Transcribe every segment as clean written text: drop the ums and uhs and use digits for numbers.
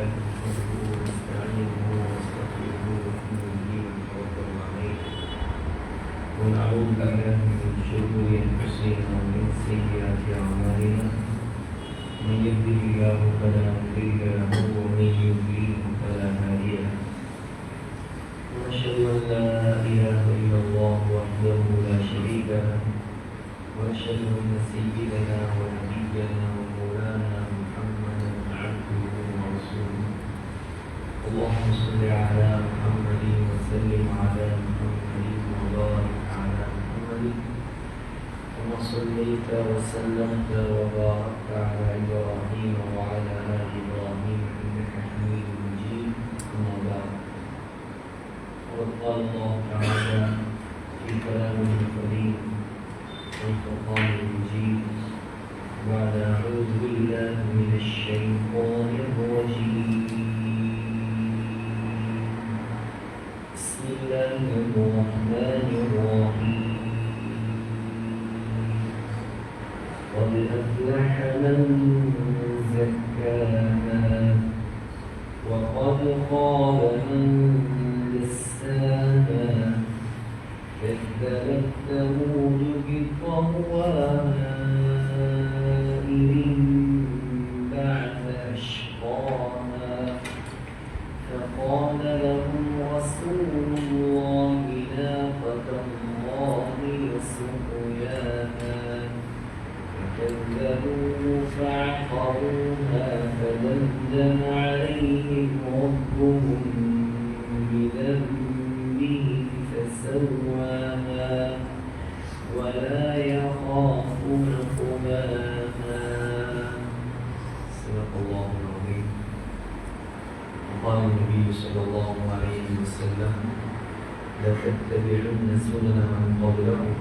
لله نحمده ونستعينه ونستغفره ونؤمن به ونتوكل عليه ونعوذ بالله من شرور انفسنا ومن سيئات اعمالنا من يهده الله فلا مضل له ومن يضلل فلا هادي له ونشهد ان لا اله الا الله وحده لا شريك له ونشهد ان سيدنا ونبينا ومولانا محمدا عبده ورسوله اللهم صل على محمد وسلم على محمد وبارك على محمد كما صليت وسلمت وباركت على ابراهيم وعلى ال ابراهيم انك حميد مجيد اما بعد وقد قال الله تعالى في كلامه القديم والفرقان المجيد بعد أعوذ بالله من الشيطان الرجيم بسم الله الرحمن الرحيم قد أفلح من زكاها وقد خاب من دساها كذبت ثمود بطغواها إذ انبعث أشقاها فقال لهم رسول الله ناقة الله وسقياها فكذبوه فعقروها فدمدم عليهم ربهم بذنبهم فسواها ولا يخاف عقباها صدق الله العظيم. وقال النبي صلى الله عليه وسلم لتتبعن سنن من قبلكم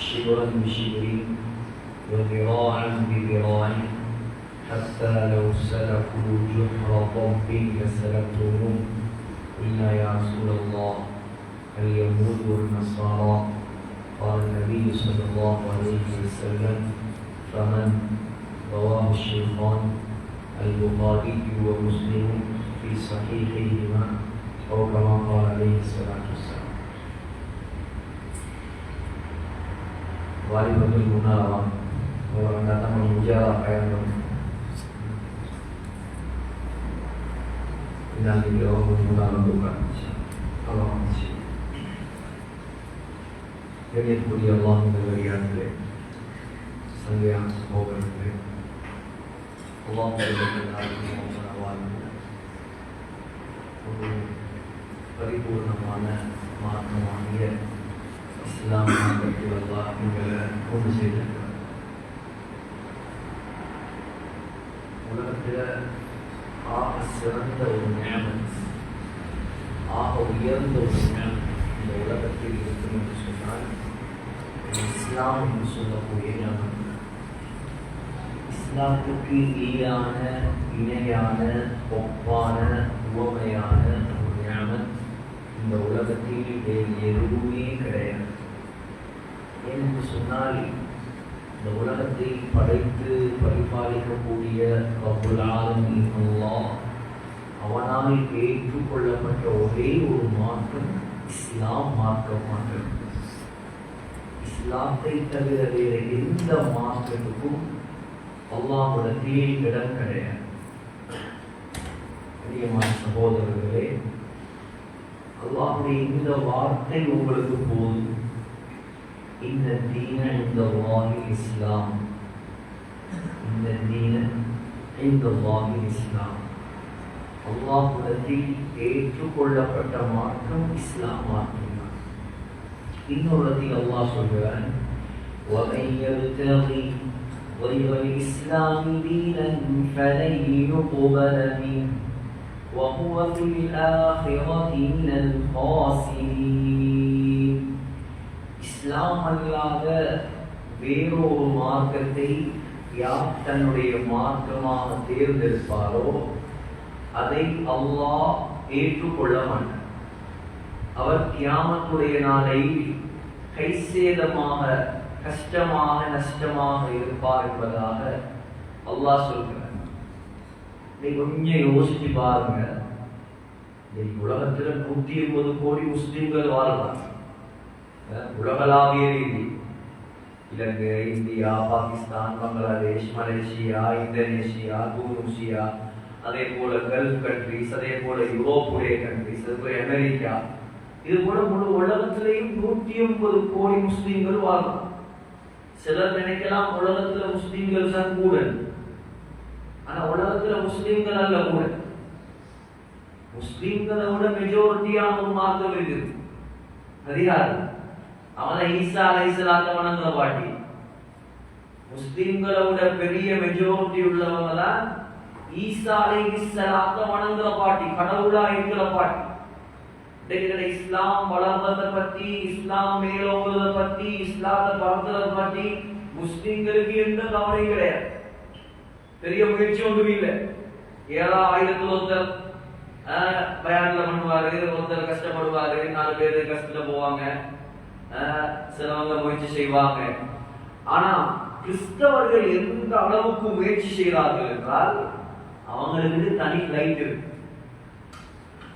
شبرا بشبر وذراعا بذراع حتى لو سلكوا جحر ضب لسلكتموه قلنا يا رسول الله اليهود والنصارى قال النبي صلى الله عليه وسلم فمن رواه الشيخان البخاري ومسلم في صحيحهما أو كما قال عليه الصلاة والسلام. Walimatul Munawwar orang datang memuja apa yang dan beliau mengulang Allah masih jadi puji Allah memberikan sang semoga Allah memberikan awal பரிபூர்ணமான மார்க்கமாகிய இஸ்லாம் மார்க்கத்தை அல்லாஹ் எங்களை கொண்டு செய்திருக்கிறார். உலகத்தில் ஆக சிறந்த ஒரு ஞானம், ஆக உயர்ந்த ஒரு ஞானம் இந்த உலகத்தில் இருக்கும் என்று சொன்னால் இஸ்லாம் என்று சொல்லக்கூடிய ஞானம். இஸ்லாத்துக்கு ஈடான, இணையான, ஒப்பான, உவமையான ஒரு ஞானம் இந்த உலகத்தில் வேறு எதுவுமே கிடையாது. என்று சொன்னால் இந்த உலகத்தை படைத்து பரிபாலிக்கக்கூடிய ரப்புல் ஆலமீன் அல்லாஹ் அவனால் ஏற்றுக்கொள்ளப்பட்ட ஒரே ஒரு மார்க்கம் இஸ்லாம் மார்க்கம் மாற்றம். இஸ்லாத்தை தவிர வேறு எந்த மார்க்கத்துக்கும் அல்லாஹ்விடத்திலே இடம் கிடையாது. பிரியமான சகோதரர்களே, அல்லாஹ்வுடைய இந்த வார்த்தை உங்களுக்கு போதும். இந்த தீன இந்த வாஹி இஸ்லாம், இந்த தீன இந்த வாஹி இஸ்லாம் அல்லாஹ்விடத்தில் ஏற்றுக்கொள்ளப்பட்ட மார்க்கம் இஸ்லாம் மார்க்கம் தான். இன்னொரு அல்லாஹ் சொல்கிறான் وَمَن يَبْتَغِي غَيْرَ الْإِسْلَامِ دِينًا فَلَن يُقْبَلَ مِنْهُ وَهُوَ فِي الْآخِرَةِ مِنَ الْخَاسِرِينَ. இஸ்லாம் அல்லாத வேறொரு மார்க்கத்தை யார் தன்னுடைய மார்க்கமாக தேர்ந்தெடுப்பாரோ அதை அல்லாஹ் ஏற்றுக்கொள்ள மாட்டார். அவர் கியாமத்துடைய நாளை கைசேதமாக, கஷ்டமாக, நஷ்டமாக இருப்பார் என்பதாக அல்லாஹ் சொல்கிறார். நீ கொஞ்சம் யோசிச்சு பாருங்க. உலகத்துல 180 கோடி முஸ்லிம்கள் வாழ்றாங்க. உலகளாவிய ரீதி Ilangai, India, Pakistan, Bangladesh, Malaysia, Indonesia, Tunisia, அதே போல கல்ஃப் கண்ட்ரிஸ், அதே போல யூரோப்புடைய கண்ட்ரிஸ், அதே போல அமெரிக்கா, இது போல முழு உலகத்திலேயும் 180 கோடி முஸ்லிம்கள் வாழ்றாங்க. சிலர் நினைக்கலாம் உலகத்துல முஸ்லிம்கள் தான் கூட. ஆனா உலகத்துல முஸ்லிம்கள் அல்ல கூட. முஸ்லிம்களை விட மெஜாரிட்டியான ஒரு மார்க்கம் இருக்குது. அது யாரு? அவன் ஈசா அலைஹிஸ்ஸலாத்தை வணங்குற பாட்டி. முஸ்லிம்களை விட பெரிய மெஜாரிட்டி உள்ளவங்க தான் ஈசா அலைஹிஸ்ஸலாத்தை வணங்குற பாட்டி, கடவுளா இருக்கிற பாட்டி. இஸ்லாம் வளர்றதை பத்தி, இஸ்லாம் மேலோங்குறத பத்தி, இஸ்லாத்தை பரப்புறத பத்தி முஸ்லிம்களுக்கு எந்த கவலையும் கிடையாது. பெரிய முயற்சி ஒன்றும் இல்லை. 7000 ஒருத்தர் பயான்ல பண்ணுவாரு, ஒருத்தர் கஷ்டப்படுவாரு, 4 பேர் கஷ்டத்துல போவாங்க, சிலவங்க முயற்சி செய்வாங்க. ஆனா கிறிஸ்தவர்கள் எந்த அளவுக்கு முயற்சி செய்கிறார்கள் என்றால் அவங்களுக்கு தனி பிளைட் இருக்கு.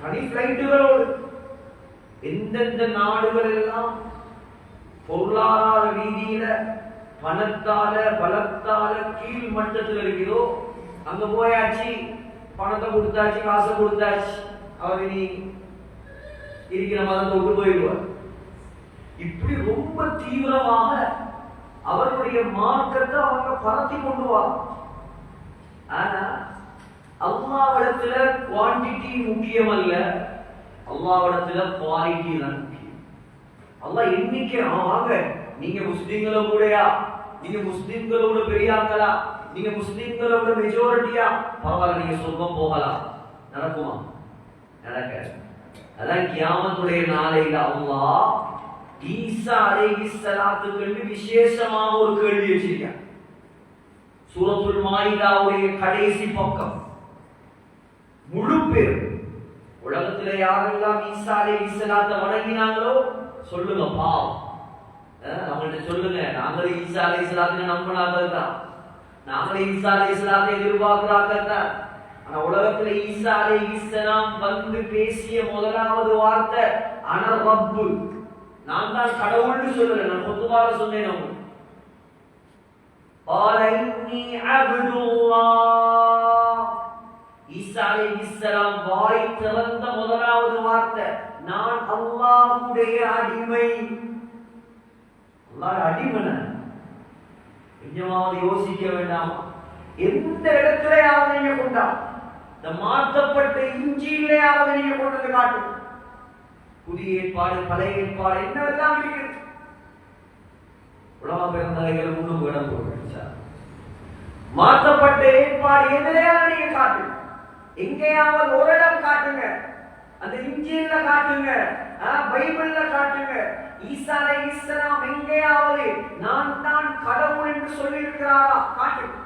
தனி பிளைட்டுகளோடு எந்தெந்த நாடுகள் எல்லாம் பொருளாதார ரீதியில பணத்தால பலத்தால கீழ் மட்டத்தில் இருக்கிறதோ அங்க போயாச்சு, பணத்தை கொடுத்தாச்சு, காசை கொடுத்தாச்சு, அவர் இனி இருக்கிற மதத்தை விட்டு போயிடுவார். இப்படி ரொம்ப தீவிரமாக அவருடைய மார்க்கத்தை அவங்க பரத்தி கொண்டு வா. ஆனா அல்லாஹ்விடத்துல குவாண்டிட்டி முக்கியம் அல்ல, அல்லாஹ்விடத்துல குவாலிட்டி தான் முக்கியம். அல்லாஹ் எண்ணிக்கை வாங்க, நீங்க முஸ்லிம்கள கூடயா, நீங்க முஸ்லிம்களோட பெரியாங்களா, நீங்க முஸ்லிம்களோட மெஜாரிட்டியா, பரவாயில்ல, நீங்க சொர்க்கம் போகலாம். நடக்குமா? நடக்காது. அதான் கியாமத்துடைய நாளையில அல்லாஹ் ஈசா அலைஹிஸ்ஸலாத்துக்கு விசேஷமாக ஒரு கேள்வி வச்சிருக்கார். சூரத்துல் மாயிதாவுடைய கடைசி பக்கம். முழு பேர் உலகத்துல யாரெல்லாம் ஈசா அலைஹிஸ்ஸலாத்தை வணங்கினாங்களோ சொல்லுங்க பாவம். அவங்கள்ட்ட சொல்லுங்க, நாங்களும் ஈசா அலைஹிஸ்ஸலாத்தை நம்பினார்கள் தான், நாங்களும் ஈசா அலைஹிஸ்ஸலாத்தை எதிர்பார்க்கிறார்கள் தான். ஆனா உலகத்துல ஈசா அலைஹிஸ்ஸலாம் வந்து பேசிய முதலாவது வார்த்தை அன ரப்பு, நான் தான் கடவுள்னு சொல்லல, நான் பொதுவாக சொன்னேன். அவங்க قال إني عبد الله. ஈசா அலைஹிஸ்ஸலாம் வாய் திறந்த முதலாவது வார்த்தை நான் அல்லாஹ்வுடைய அடிமை. அல்லாஹ் அடிமை. கொஞ்சமாவது யோசிக்க வேண்டாமா? எந்த இடத்துலயாவது நீங்க கொண்டா, இந்த மாற்றப்பட்ட இஞ்சியிலேயாவது நீங்க கொண்டு வந்து காட்டும். புதிய ஏற்பாடு, பழைய ஏற்பாடு என்னவெல்லாம் இருக்கிறது. உலக பிறந்தவர்கள் முன்னும் இடம் போடுச்சா? மாற்றப்பட்ட ஏற்பாடு எதிலையாவது நீங்க காட்டுங்க. எங்கேயாவது ஒரு இடம் காட்டுங்க. அந்த இஞ்சியில காட்டுங்க, பைபிள்ல காட்டுங்க. ஈசா அலைஹிஸ்ஸலாம் எங்கேயாவது நான் தான் கடவுள் என்று சொல்லி இருக்கிறாரா? காட்டுங்க.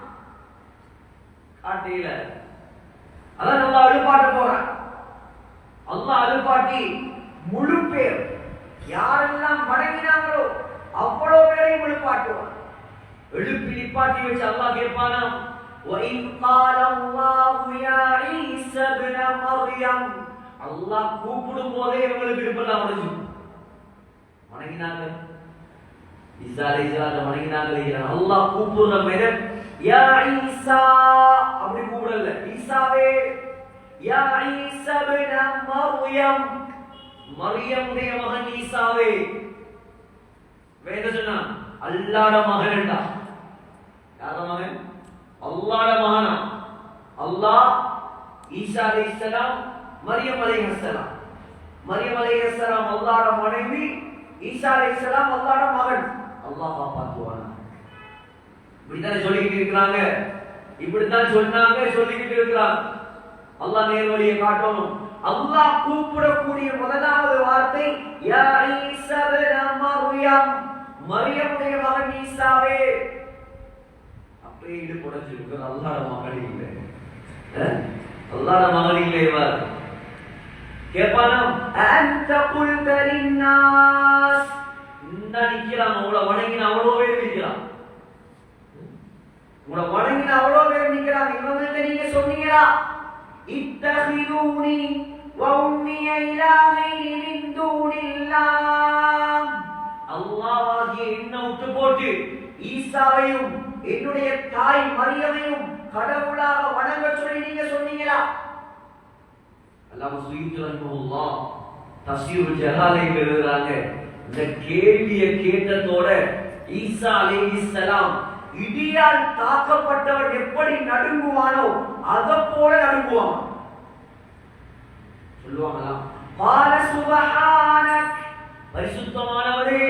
காட்டில அதான் அல்லாஹ் அழுப்பாட்ட போறான். அல்லாஹ் அழுப்பாட்டி முழு பேர் யாரெல்லாம் வணங்கினாங்களோ அவ்வளவு பேரையும் எழுப்பாட்டுவான். எழுப்பி நிப்பாட்டி வச்சு அல்லாஹ் கேட்பானா, وَإِذْ قَالَ اللَّهُ يَا عِيسَى ابْنَ مَرْيَمَ. அல்லாஹ் கூப்பிடும் போதே இவங்களுக்கு இருப்பெல்லாம் முடிஞ்சு வணங்கினாங்க. ஈசா அலைஹிஸ்ஸலாத்தை வணங்கினாங்க. அல்லாஹ் கூப்பிடுற மெதட் யா ஈசா அப்படி கூப்பிடல, ஈசாவே, யா ஈசா இப்ன மர்யம், மரியமுடைய மகன் ஈசாவே. வேத சொன்னா அல்லாஹ்ட மகன்டா. யார மகன்? அல்லாஹ்ட மகனா. அல்லாஹ் ஈசா அலைஹிஸ்ஸலாம், மரியம் அலைஹிஸ்ஸலாம். மரியம் அலைஹிஸ்ஸலாம் அல்லாஹ்ட மனைவி, ஈசா அலைஹிஸ்ஸலாம் அல்லாஹ்ட மகன். அல்லாஹ் காப்பாத்துவானா? இப்படித்தான் சொல்லிக்கிட்டு இருக்கிறாங்க, இப்படித்தான் சொன்னாங்க, சொல்லிக்கிட்டு இருக்கிறாங்க. அல்லாஹ் நேர்வழியை காட்டணும். அல்லாஹ் கூப்பிடக்கூடிய முதலாவது வார்த்தை யா ஈசா இப்ன மர்யம், மரியமுடைய மகன் ஈசாவே. அப்படியே ஈடுபடுறது அல்லாஹ்ட மகன் இல்லை, அல்லாஹ்ட மகன் இல்லை. இவர் கேட்பானா, அன்த குல்த லின்னாஸ். இந்த நிக்கிறான், அவளை வணங்கின அவ்வளோ பேர் இருக்கிறான். உங்களை வணங்கின அவ்வளவு பேர் நிக்கிறாங்க. இவங்கள்ட்ட நீங்க சொன்னீங்களா இத்தஹிதூனி வ உம்மிய இலாஹைனி மின் தூனில்லாஹ், அல்லாஹ்வாகிய என்னை விட்டு போட்டு ஈசாவையும் என்னுடைய தாய் மரியமையும் கடவுளாக வணங்க சொல்லி நீங்க சொன்னீங்களா? அல்லாஹ் சுய்யித் ரஹ்மத்துல்லாஹ் தஃசீருல் ஜலாலையில் எழுதுறாங்க, இந்த கேள்வியை கேட்டதோட ஈசா அலைஹிஸ்ஸலாம் இடியால் தாக்கப்பட்டவன் எப்படி நடுங்குவானோ அதை போல நடுங்குவான். சொல்லுவாங்களா பால சுபஹானக், பரிசுத்தமானவரே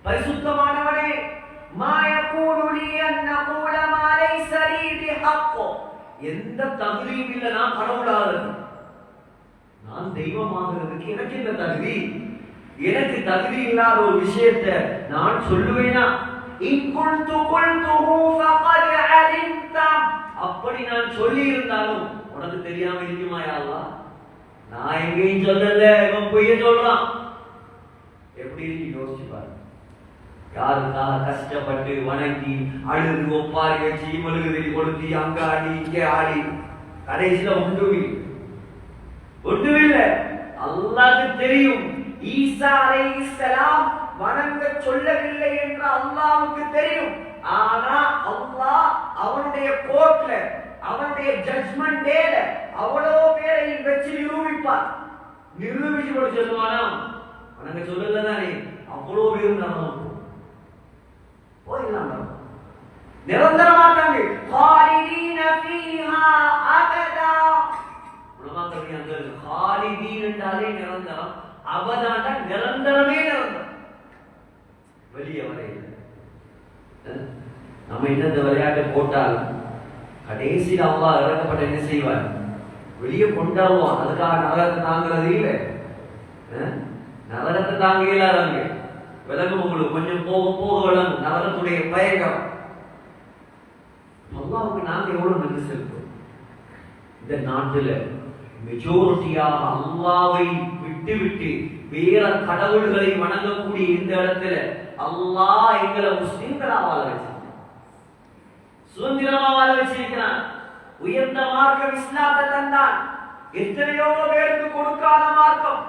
பரிசுத்தமானவரே, மா யகூலு லி அன் நகூல மா லைஸ லீ பிஹக், எந்த தகுதியும் இல்லை நான் கடவுளாகிறது, நான் தெய்வமாகிறதுக்கு எனக்கு என்ன தகுதி? எனக்கு தகுதி இல்லாத ஒரு விஷயத்தை நான் சொல்லுவேனா? அப்படி நான் சொல்லி இருந்தாலும் உனக்கு தெரியாம இருக்குமா யா அல்லாஹ்? நான் எங்கேயும் சொல்லல, இவன் பொய்ய சொல்றான். எப்படி யோசிச்சு பாரு. யாருக்காக கஷ்டப்பட்டு வணங்கி அழுது ஒப்பாரி வச்சு மெழுகுதிரி கொளுத்தி அங்க ஆடி இங்கே ஆடி கடைசியில ஒன்றுமில்லை. அல்லாஹ்வுக்கு தெரியும் ஈசா அலைஹிஸ்ஸலாம் வணங்க சொல்லவில்லை என்று அல்லாஹ்வுக்கு தெரியும். ஆனா அல்லாஹ் அவனுடைய கோர்ட்ல, அவனுடைய ஜட்ஜ்மென்ட் டேல அவ்வளவு பேரை வச்சு நிரூபிப்பார். நிரூபிச்சு கூட சொல்லுவானா வணங்க சொல்லல தானே, அவ்வளவு பேரும் நடக்கும் போயிடலாம், நிரந்தரமாட்டாங்க. காலிதீன ஃபீஹா அபதா, உலமாக்கள் அந்த காலிதீன் என்றாலே நிரந்தரம், அபதாண்டா நிரந்தரமே நிரந்தரம், வெளியே வரையில. நம்ம என்ன விளையாட்டு போட்டால் கடைசியில் அல்லாஹ் இறக்கப்பட்ட என்ன செய்வார்? வெளியே கொண்டாடுவான். அதுக்காக நரகத்தை தாங்கிறது இல்லை, நரகத்தை தாங்க இயலாதவங்க விலங்கு உங்களுக்கு கொஞ்சம் போக போக விளங்கும் நரகத்துடைய பயங்கரம். அல்லாஹ்வுக்கு நாங்க எவ்வளவு நன்றி செலுத்தோம். இந்த நாட்டுல மெஜாரிட்டியாக அல்லாஹ்வை விட்டு வேற கடவுள்களை வணங்கக்கூடிய இந்த இடத்துல அல்லாஹ் எங்களை முஸ்லிம்களா வாழ வச்சிருக்கான், சுதந்திரமா வாழ வச்சிருக்கிறான். உயர்ந்த மார்க்கம் இஸ்லாத்தை தந்தான். எத்தனையோ பேருக்கு கொடுக்காத மார்க்கம்.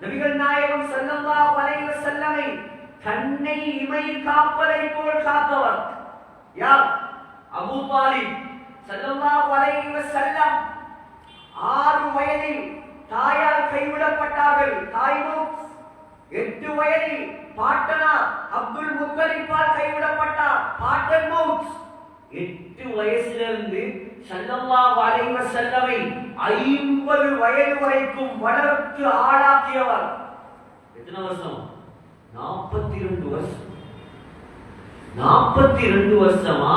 நபிகள் நாயகம் ஸல்லல்லாஹு அலைஹி வஸல்லமை கண்ணை இமை காப்பதை போல் காத்தவர் யார்? அபூ தாலிப் ஸல்லல்லாஹு அலைஹி வஸல்லம் 6 வயதில் தாயால் கைவிடப்பட்டார்கள், தாய் மௌத். 8 வயதில் பாட்டனார் அப்துல் முத்தலிப்பால் கைவிடப்பட்டார், பாட்டன் மௌத். 8 வயசிலிருந்து ஸல்லல்லாஹு அலைஹி வஸல்லமை 50 வயது வரைக்கும் வளர்த்து ஆளாக்கியவர். எத்தனை வருஷம்? 42 வருஷம். 42 வருஷமா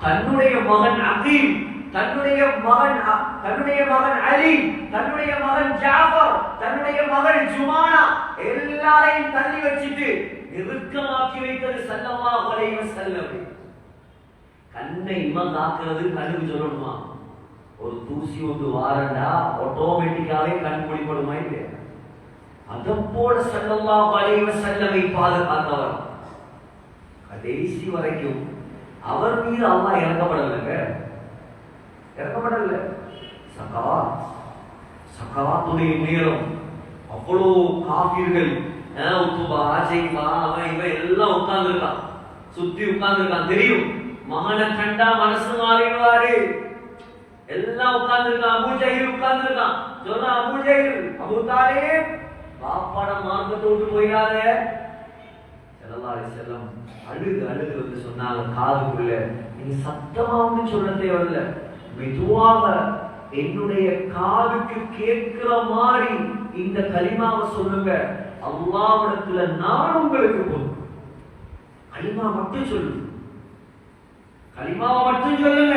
தன்னுடைய மகன் அகீல், தன்னுடைய மகன் அலி, தன்னுடைய மகன் ஜாஃபர், தன்னுடைய மகள் ஜுமானா எல்லாரையும் தள்ளி வச்சிட்டு நெருக்கமாக்கி வைத்தது ஸல்லல்லாஹு அலைஹி வஸல்லம். கண்ணை இவன் காக்கிறது கண்ணுக்கு சொல்லணுமா? ஒரு தூசி ஒன்று வாரண்டா ஆட்டோமேட்டிக்காவே கண் மூடிப்படுமா இல்லையா? அதை போல ஸல்லல்லாஹு அலைஹி வஸல்லமை பாதுகாத்தவர். கடைசி வரைக்கும் அவர் மீது அல்லாஹ் இறக்கப்படலைங்க, இறக்கப்படல. சகாத்துடைய நேரம் அவ்வளோ காபீர்கள் உத்துபா ஜெய்பா அவன் இவன் எல்லாம் உட்கார்ந்துருக்கான், சுத்தி உட்கார்ந்துருக்கான். தெரியும் மகனை கண்டா மனசு மாறிடுவாரு. எல்லாம் உட்கார்ந்துருக்கான். அபூ ஜஹில் உட்கார்ந்துருக்கான். சொன்னா அபூ ஜஹில், அபூ தாலிப் பாப்பாட மார்க்கத்தை விட்டு போயிடாத. ஸல்லல்லாஹு அலைஹி வஸல்லம் அழுது வந்து சொன்னாங்க காதுக்குள்ள, நீங்க சத்தமா வந்து சொல்ல தேவையில்லை, மெதுவாக என்னுடைய காதுக்கு கேட்கிற மாதிரி இந்த கலிமாவை சொல்லுங்க. அல்லாஹ்விடத்துல நான் உங்களுக்கு போதும். கலிமா மட்டும் சொல்லுங்க, கலிமாவை மட்டும் சொல்லுங்க.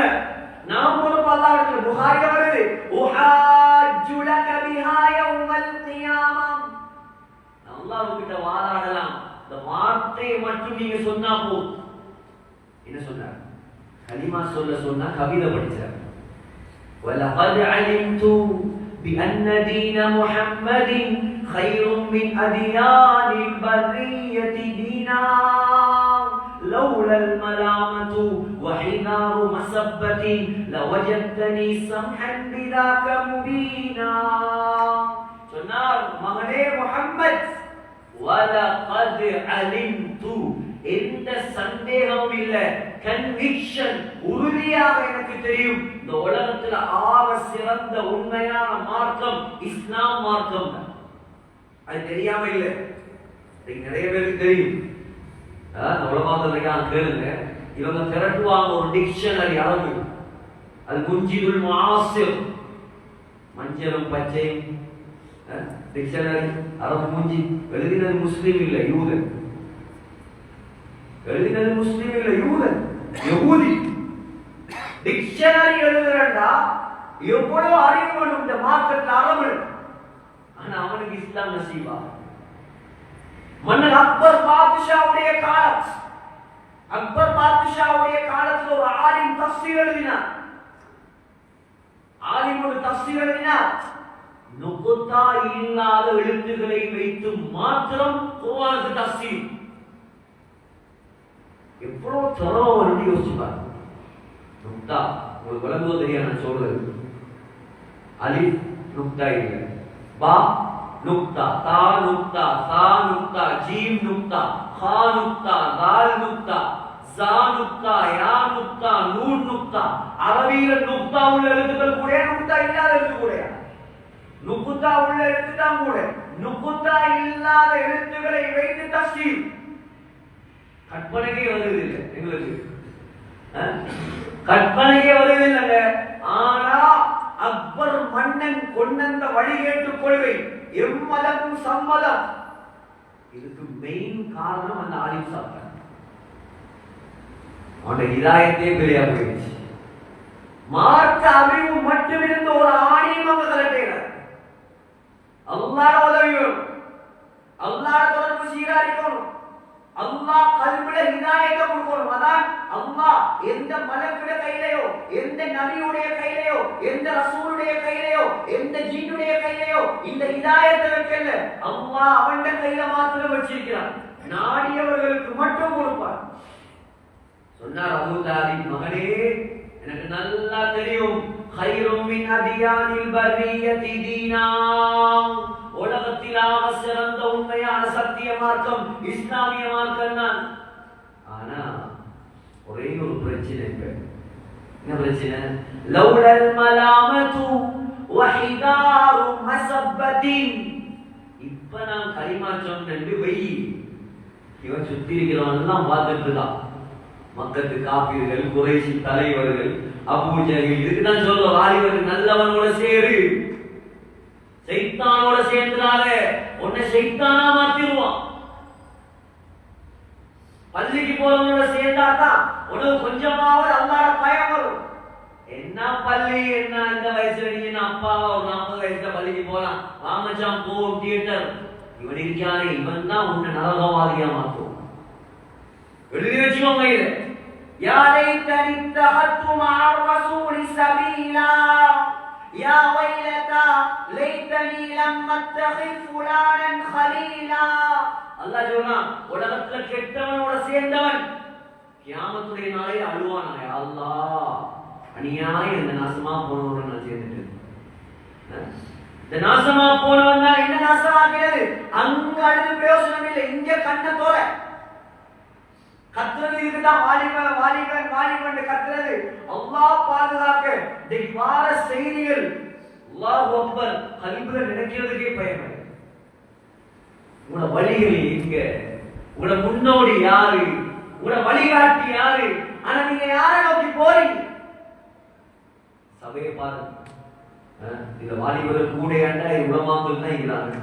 நாம் பொறுப்பு அல்லாஹ்விடத்துல. புகாரில வருது, உஹாஜ்ஜு லக பிஹா யௌமல் கியாமா, அல்லாஹ்விட்ட வாதாடலாம். இந்த வார்த்தையை மட்டும் நீங்க சொன்னா போதும். என்ன சொன்னார்? கலிமா சொன்னா கவிதை படிச்சார். وَلَقَدْ عَلِمْتُ بِأَنَّ دِينَ مُحَمَّدٍ خَيْرٌ مِنْ أَدْيَانِ الْبَرِّيَّةِ دِينًا லௌலல் மலாமது வஹிதாரு மஸப்பதி லவஜத்தனி சம்ஹன் பிதாக முபீனா. சொன்னார், மகனே முஹம்மத், வலகத் அலிம்து, எந்த சந்தேகமும் இல்ல, கன்விக்ஷன், உறுதியாக எனக்கு தெரியும், இந்த உலகத்துல ஆக சிறந்த உண்மையான மார்க்கம் இஸ்லாம் மார்க்கம். அது தெரியாம இல்ல, நிறைய பேருக்கு தெரியும். உலகத்தில் கேளுங்க, இவங்க திரட்டுவாங்க ஒரு டிக்ஷனரி அளவு, அது முஞ்சிதுல் முஆசிர், மஞ்சளும் பச்சையும் டிக்ஷனரி அரபு மூஞ்சி. எழுதினது முஸ்லீம் இல்ல, யூதன். எழுதினது முஸ்லீம் இல்ல, யூதன், யஹூதி. டிக்ஷனரி எழுதுறா எவ்வளவு அறிவு வேணும் இந்த மார்க்கெட்ல அரபு. ஆனா அவனுக்கு இஸ்லாம் நசீபா. மன்னர் அக்பர் பாதுஷாவுடைய காலம், அக்பர் பாதுஷாவுடைய காலத்தில் ஒரு ஆலிம் தஃசீர் எழுதினார். ஆலிம் ஒரு தஃசீர் எழுதினார். நுக்தா இல்லாத எழுத்துக்களை வைத்து மாத்திரம் குர்ஆனுக்கு தஃசீர். எவ்வளவு தரவா வந்து யோசிப்பார். நுக்தா உங்களுக்கு விளங்குவோ தெரியாது நான் சொல்றது. அலிஃப் நுக்தா இல்லை, பா நுக்தா, தா நுக்தா, சா நுக்தா, ஜீம் நுக்தா, ஹா நுக்தா, தால் நுக்தா, சா நுக்தா, யா நுக்தா, நூன் நுக்தா. அரபியில நுக்தா உள்ள எழுத்துக்கள் கூட, நுக்தா இல்லாத எழுத்து கூட. நுக்தா உள்ள எழுத்து தான் கூட, நுக்தா இல்லாத எழுத்துக்களை வைத்து தஃசீர். கற்பனைக்கே வருவதில்லை எங்களுக்கு, கற்பனைக்கே வருவதில்லைங்க. ஆனா அக்பர் மன்னன் கொண்ட வழிகேட்டு கொள்கை எம்மதம் சம்மதம், இதுக்கு மெயின் காரணம் அந்த ஆலிம் சாப்பிட்டார். அவனுடைய ஹிதாயத்தே பெரியா போயிடுச்சு. மார்க்க அறிவு மட்டும் இருந்த ஒரு ஆணியம் அவங்க கலட்டையினர். அல்லாஹ் உதவி வேணும், அல்லாஹ் தொடர்பு சீராரிக்கணும், அல்லாஹ் கல்வில ஹிதாயத்தை கொடுக்கணும். அதான் அல்லாஹ் எந்த மலக்குட கையிலையோ, எந்த நபியுடைய கையிலையோ, எந்த ரசூலுடைய கையிலையோ, எந்த ஜின்னுடைய கையிலையோ இந்த ஹிதாயத்தை வைக்கல. அல்லாஹ் அவன் கையில மாத்திரம் வச்சிருக்கிறான், நாடியவர்களுக்கு மட்டும் கொடுப்பார். சொன்னார் அபூ தாலிப், மகனே எனக்கு நல்லா தெரியும், கைரும் மின் அதியானில் பர்ரியதி தீனா, உலகத்திலாக சிறந்த உண்மையான சத்திய மார்க்கம் இஸ்லாமிய மார்க்கம் தான். ஆனா ஒரே ஒரு பிரச்சனை. என்ன பிரச்சனை? லௌலல் மலாமது வஹிதாரு மஸப்பத்தின். இப்ப நான் கலிமா சொன்னேன்னு வெயி, இவன் சுத்தி இருக்கிறவன் எல்லாம் பார்த்துட்டு இருக்கான். மக்கத்து காப்பீர்கள், குறைஷி தலைவர்கள், அபூ ஜஹல், இதுக்குதான் சொல்ற வாலிபர்கள் நல்லவனோட சேரு, சைத்தானோட சேர்ந்தால உன்னை சைத்தானா மாத்திடுவான். பள்ளிக்கு போறவனோட சேர்ந்தாதான் உனக்கு கொஞ்சமாவது அல்லாஹ்வுடைய பயம் வரும். என்ன பள்ளி, என்ன இந்த வயசுல நீங்க அப்பாவா ஒரு 40 வயசுல பள்ளிக்கு போலாம், வாமச்சான் போ தியேட்டர். இவன் இருக்கானே, இவன் தான் உன்னை நரகவாதியா மாத்துவான். எழுதி வச்சுக்கோங்க இத. யா லைத்தனி தஹத்து மஅர் ரசூலி சபீலா, யா வைலதா லைத்தனி லம் அத்தகிஃப் ஃபுலானன் கலீலா. அல்லாஹ் சொல்றான், உலகத்துல கெட்டவனோட சேர்ந்தவன் கியாமத்துடைய நாளே அழுவானா, யா அல்லாஹ் அநியாயம், இந்த நாசமா போனவனோட நான் சேர்ந்துட்டேன். இந்த நாசமா போனவன் தான் என்ன நாசமாகிறது? அங்க அழுது பிரயோஜனம் இல்லை, இங்க கண்ண தோற கத்துறது. இதுதான் வாலிபன் வாலிபன் வாலிபன் கத்துறது. அல்லாஹ் பாதுகாக்க இன்னைக்கு வார செய்திகள் அல்லாஹ் அக்பர் கல்வில நினைக்கிறதுக்கே பயமே. உங்களோட வழிகள் எங்க? உங்களோட முன்னோடி யாரு? உங்களோட வழிகாட்டி யாரு? ஆனா நீங்க யாரை நோக்கி போறீங்க? சபையை பாருங்க. இந்த வாலிபர்கள் கூட ஏண்டா உலமாக்கள் தான் இருக்கிறாங்க.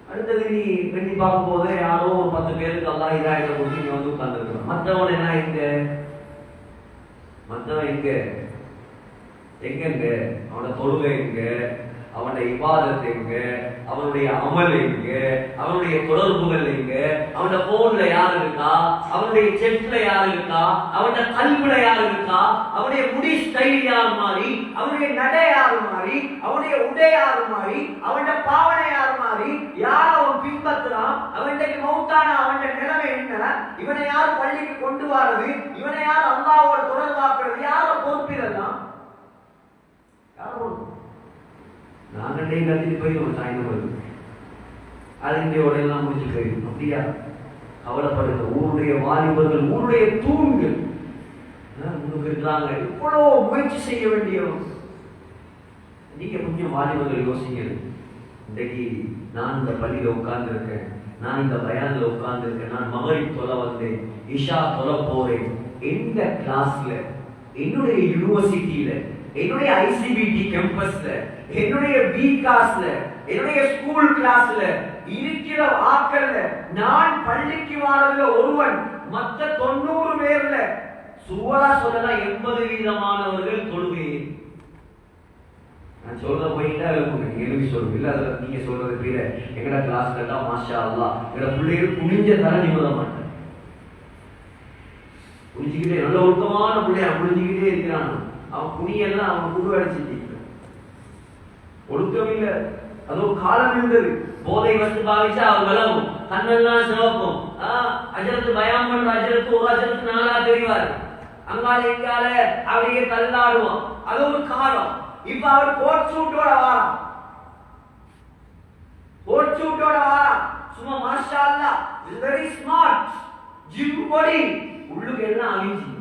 அடுத்தது நீ பெண்ணி பார்க்கும் போது யாரோ ஒரு 10 பேருக்கு அல்லாஹ் ஹிதாயத்தை கொடுத்து நீங்க வந்து உட்கார்ந்துருக்கணும். மற்றவன் என்ன எங்க? மற்றவன் எங்க? எங்கெங்க? அவனோட தொழுகை எங்க? அவனுடைய இபாதத் எங்க? அவனுடைய அமல் எங்க? அவனுடைய தொடர்புகள் எங்க? அவனோட போன்ல யாரு இருக்கா? அவனுடைய செட்ல யாரு இருக்கா? அவனோட கல்வில யாரு இருக்கா? அவனுடைய முடி ஸ்டைல் யாரு மாறி? அவனுடைய நடை யாரு மாறி? மாறி, அவனுடைய உடையாறு மாறி, அவனுடைய பாவனையாறு மாறி, யார் அவன் பின்பற்றுறான், அவனுடைய மௌத்தான அவனுடைய நிலைமை என்ன, இவனை யார் பள்ளிக்கு கொண்டு வர்றது, இவனை யார் அல்லாஹ்வோட தொடர்பாக்குறது, யார பொறுப்பிடலாம்? யார் பொறுப்பு? நாங்களே கத்திட்டு போயிடுவோம் சாய்ந்து வருது, அதுங்களோட எல்லாம் முடிச்சு போயிடும். அப்படியா? கவலைப்படுங்க. ஊருடைய வாலிபர்கள், ஊருடைய தூண்கள் இருக்கிறாங்க, இவ்வளோ முயற்சி செய்ய வேண்டியவங்க. நீங்க கொஞ்சம் வாலிபர்கள் யோசிக்கிறது, இன்றைக்கு நான் இந்த பள்ளியில உட்கார்ந்து இருக்கேன், நான் இந்த பயான்ல உட்கார்ந்து இருக்கேன், நான் மகரிப் தொலை வந்தேன், இஷா தொலை போறேன், எந்த கிளாஸ்ல, என்னுடைய யூனிவர்சிட்டியில, என்னுடைய ஐசிபிடி கேம்பஸ்ல, என்னுடைய பிகாஸ்ல, என்னுடைய ஸ்கூல் கிளாஸ்ல இருக்கிற ஆட்கள்ல நான் பள்ளிக்கு வாரதுல ஒருவன், மற்ற 90 பேர்ல சுவரா சொல்லலாம் 80% தொழுகையே. நான் சொல்ற போயிட்டா எழுப்பி சொல்லுங்க, இல்ல அதுல நீங்க சொல்றது புரியல. எங்கட கிளாஸ்ல எல்லாம் மாஷா அல்லாஹ் எங்கட பிள்ளைகள் குனிஞ்ச தர நிமிட மாட்டேன், குனிஞ்சுக்கிட்டே நல்ல ஒழுக்கமான பிள்ளைய குனிஞ்சுக்கிட்டே இருக்கிறான். அவன் குனியெல்லாம் அவன் குரு அடிச்சுட்டு ஒழுக்கம் இல்ல. அதோ காலம் இருந்தது, போதை வந்து பாவிச்சா அவன் விளவும், கண்ணெல்லாம் சிவக்கும். அஜரத்து பயம் பண்ற அஜரத்து ஒரு அஜரத்து நாளா தெரிவாரு, அங்கால இங்கால அப்படியே தள்ளாடுவான். அது ஒரு காலம். இப்ப அவர் கோட் சூட்டோட வாராம், கோட் சூட்டோட வாராம், சும்மா மாஷா அல்லாஹ் is very smart, gym body, உள்ளுக்கு எல்லாம் அழிஞ்சு,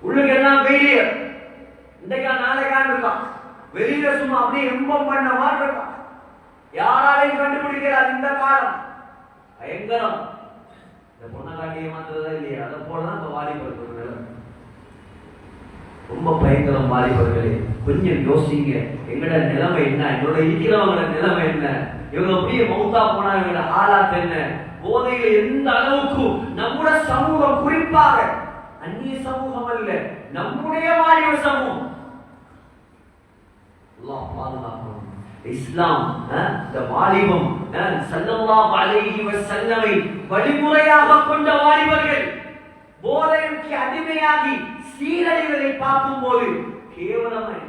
உள்ளுக்கு எல்லாம் ஃபெயிலியர். இன்றைக்கா நாளைக்கான் இருக்கான், வெளியில சும்மா அப்படியே எம்பம் பண்ண மாதிரி இருக்கான். யாராலையும் கண்டுபிடிக்கிறார் இந்த காலம் பயங்கரம். இந்த பொண்ணை காட்டி ஏமாத்துறதா இல்லையா? அதை போலதான் இந்த வாலிபர்கள் நிலைமை ரொம்ப பயங்கரம். வாலிபர்களே கொஞ்சம் யோசிங்க, எங்கட நிலைமை என்ன, எங்களோட இருக்கிறவங்களோட நிலைமை என்ன, இவங்க அப்படியே மௌத்தா போனா இவங்களோட ஆளாத் என்ன, போதையில எந்த அளவுக்கு நம்முடைய சமூகம், குறிப்பாக அந்நிய சமூகம் அல்ல, நம்முடைய வாலிப சமூகம் அல்லாஹ் பாதுகாக்கணும். இஸ்லாம் இந்த வாலிபம் ஸல்லல்லாஹு அலைஹி வஸல்லமை வழிமுறையாக கொண்ட வாலிபர்கள் போதைக்கு அடிமையாகி சீரழிவதை பார்க்கும்போது கேவலமாய்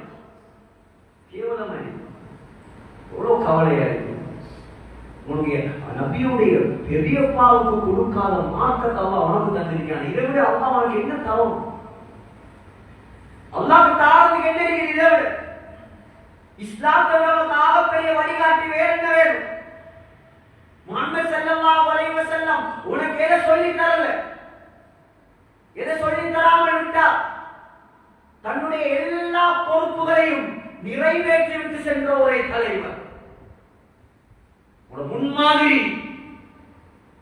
எவ்வளவு கவலையா இருக்கு. உன்னுடைய நபியுடைய பெரியப்பாவுக்கு கொடுக்காத மார்க்கத்தை அல்லாஹ் உனக்கு தந்திருக்கான். இதை விட அல்லாஹ் உனக்கு என்ன தரும்? அல்லாஹ்க்கு தாரத்துக்கு என்ன இருக்குது? இதை விட இஸ்லாத்துல பெரிய வழிகாட்டி வேற என்ன வேணும்? முஹம்மது ஸல்லல்லாஹு அலைஹி வஸல்லம் உனக்கு எதை சொல்லி தரல, எதை சொல்லி தராமல் விட்டா தன்னுடைய எல்லா பொறுப்புகளையும் நிறைவேற்றி விட்டு சென்ற ஒரே தலைவர், ஒரு முன்மாதிரி.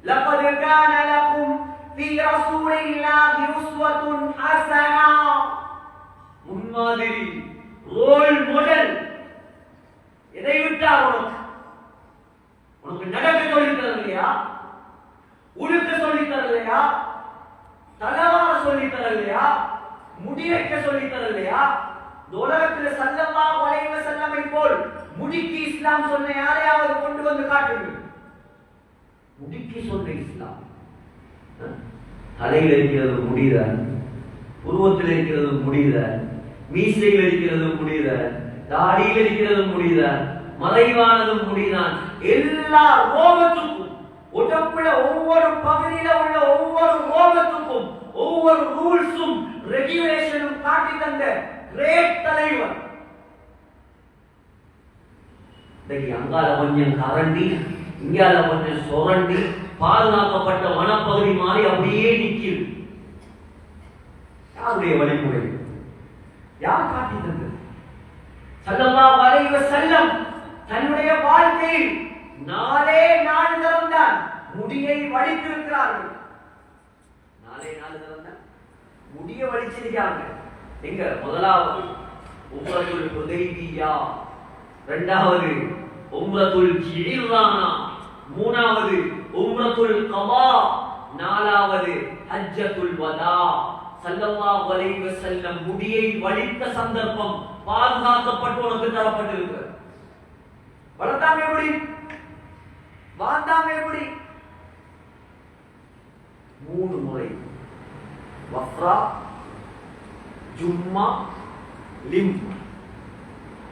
லகத் கான லகும் ஃபீ ரசூலில்லாஹி உஸ்வத்துன் ஹஸனா, முன்மாதிரி, ரோல் மாடல். எதை விட்டார்? உனக்கு நடக்க சொல்லி தரலையா, உடுக்க சொல்லி தரலையா, தலவார சொல்லி தரலையா, முடி வைக்க சொல்லி தரலையா? உலகத்தில் ஸல்லல்லாஹு அலைஹி வஸல்லம் போல் முடிக்கு இஸ்லாம் சொன்ன யாரையாவது கொண்டு வந்து காட்டுங்க. முடிக்கு சொன்ன இஸ்லாம் தலையில் இருக்கிறது முடியுதான், உருவத்தில் இருக்கிறது முடியுதான், மீசையில் இருக்கிறது முடியுதான், தாடியில் இருக்கிறது முடியுதான், மறைவானதும் முடிதான். எல்லா ரோகத்துக்கும், உடம்புல ஒவ்வொரு பகுதியில உள்ள ஒவ்வொரு ரோகத்துக்கும் ஒவ்வொரு ரூல்ஸும் ரெகுலேஷனும் காட்டி தந்த கிரேட் தலைவர். அங்கால கொஞ்சம் கரண்டி, இங்கால கொஞ்சம் சுரண்டி, பாதுகாக்கப்பட்ட வனப்பகுதி மாதிரி அப்படியே நிற்கிறது. யாருடைய வழிமுறை? யார் காட்டி தந்தது? ஸல்லல்லாஹு அலைஹி வஸல்லம் தன்னுடைய வாழ்க்கையில் 4 நாள் தான் முடியை வடித்திருக்கிறார்கள். 4 நாள் தான் முடியை வடிச்சிருக்காங்க. எங்க? முதலாவது உம்ரத்துல் ஹுதைபியா, இரண்டாவது உம்ரத்துல் ஜிரானா, மூணாவது உம்ரத்துல் கபா, நாலாவது ஹஜ்ஜத்துல் வதா. ஸல்லல்லாஹு அலைஹி வஸல்லம் முடியை வடித்த சந்தர்ப்பம் பாதுகாக்கப்பட்டு உனக்கு தரப்பட்டிருக்கு. வளர்த்தாம எப்படி, வாழ்ந்தாம எப்படி? 3 முறை வஃப்ரா, ஜும்மா, லிம்.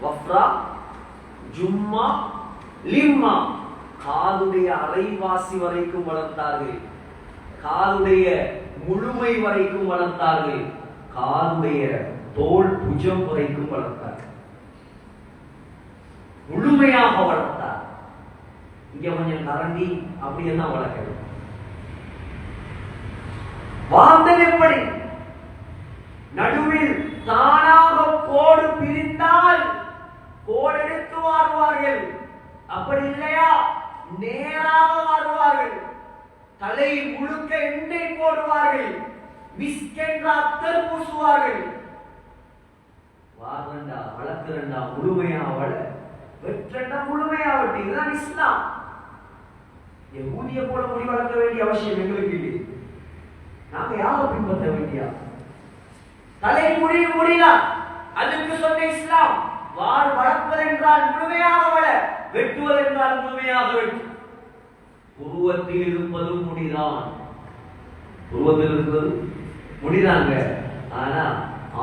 வஃப்ரா, ஜும்மா, லிம்மா. காலுடைய அரைவாசி வரைக்கும் வளர்த்தார்கள், காலுடைய முழுமை வரைக்கும் வளர்த்தார்கள், காலுடைய தோல் புஜம் வரைக்கும் வளர்த்தார்கள், முழுமையாக வளர்த்தார். இங்க கொஞ்சம் கரண்டி அப்படியெல்லாம் வளர்க்கிறது. வாழ்ந்தது எப்படி? நடுவில் தானாக கோடு பிரித்தால் கோடு எடுத்து வாழ்வார்கள். அப்படி இல்லையா நேராக வாழ்வார்கள். தலை முழுக்க எண்ணெய் போடுவார்கள், மிஸ்கென்ற அத்தர் பூசுவார்கள். வாரண்டா வளர்க்கிறண்டா முழுமையா வள, வெற்றண்டா முழுமையா வெட்டி. இதுதான் இஸ்லாம். யஹூதிய போல முடி வளர்க்க வேண்டிய அவசியம் எங்களுக்கு இல்லை. நாங்க யாரை பின்பற்ற வேண்டியா? தலை முடியல, அதுக்கு சொன்ன இஸ்லாம். வாழ் வளர்ப்பது என்றால் முழுமையாக வள, வெட்டுவது என்றால் முழுமையாக வெட்டு. உருவத்தில் இருப்பது முடிதான், உருவத்தில் இருப்பது முடிதாங்க. ஆனா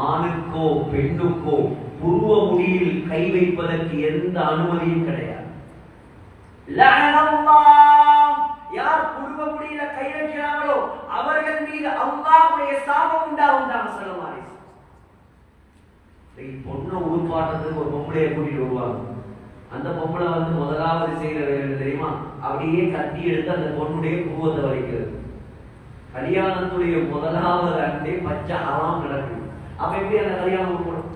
ஆணுக்கோ பெண்ணுக்கோ உருவ முடியில் கை வைப்பதற்கு எந்த அனுமதியும் கிடையாது. யார் உருவ முடியில கை வைக்கிறாங்களோ அவர்கள் மீது அல்லாஹ்வுடைய சாபம் உண்டாகும். சொல்லலாம். பொண்ணை உருப்பாட்டத்துக்கு ஒரு பொம்பளையை கூட்டிட்டு வருவாங்க. அந்த பொம்பளை முதலாவது செய்யற வேலை தெரியுமா? அப்படியே கட்டி எடுத்து அந்த பொண்ணுடைய உருவத்தை வைக்கிறது. கல்யாணத்துடைய முதலாவது அண்டே பச்சை ஹராம் நடக்குது. அப்ப எப்படி அந்த கல்யாணம் உருப்படும்?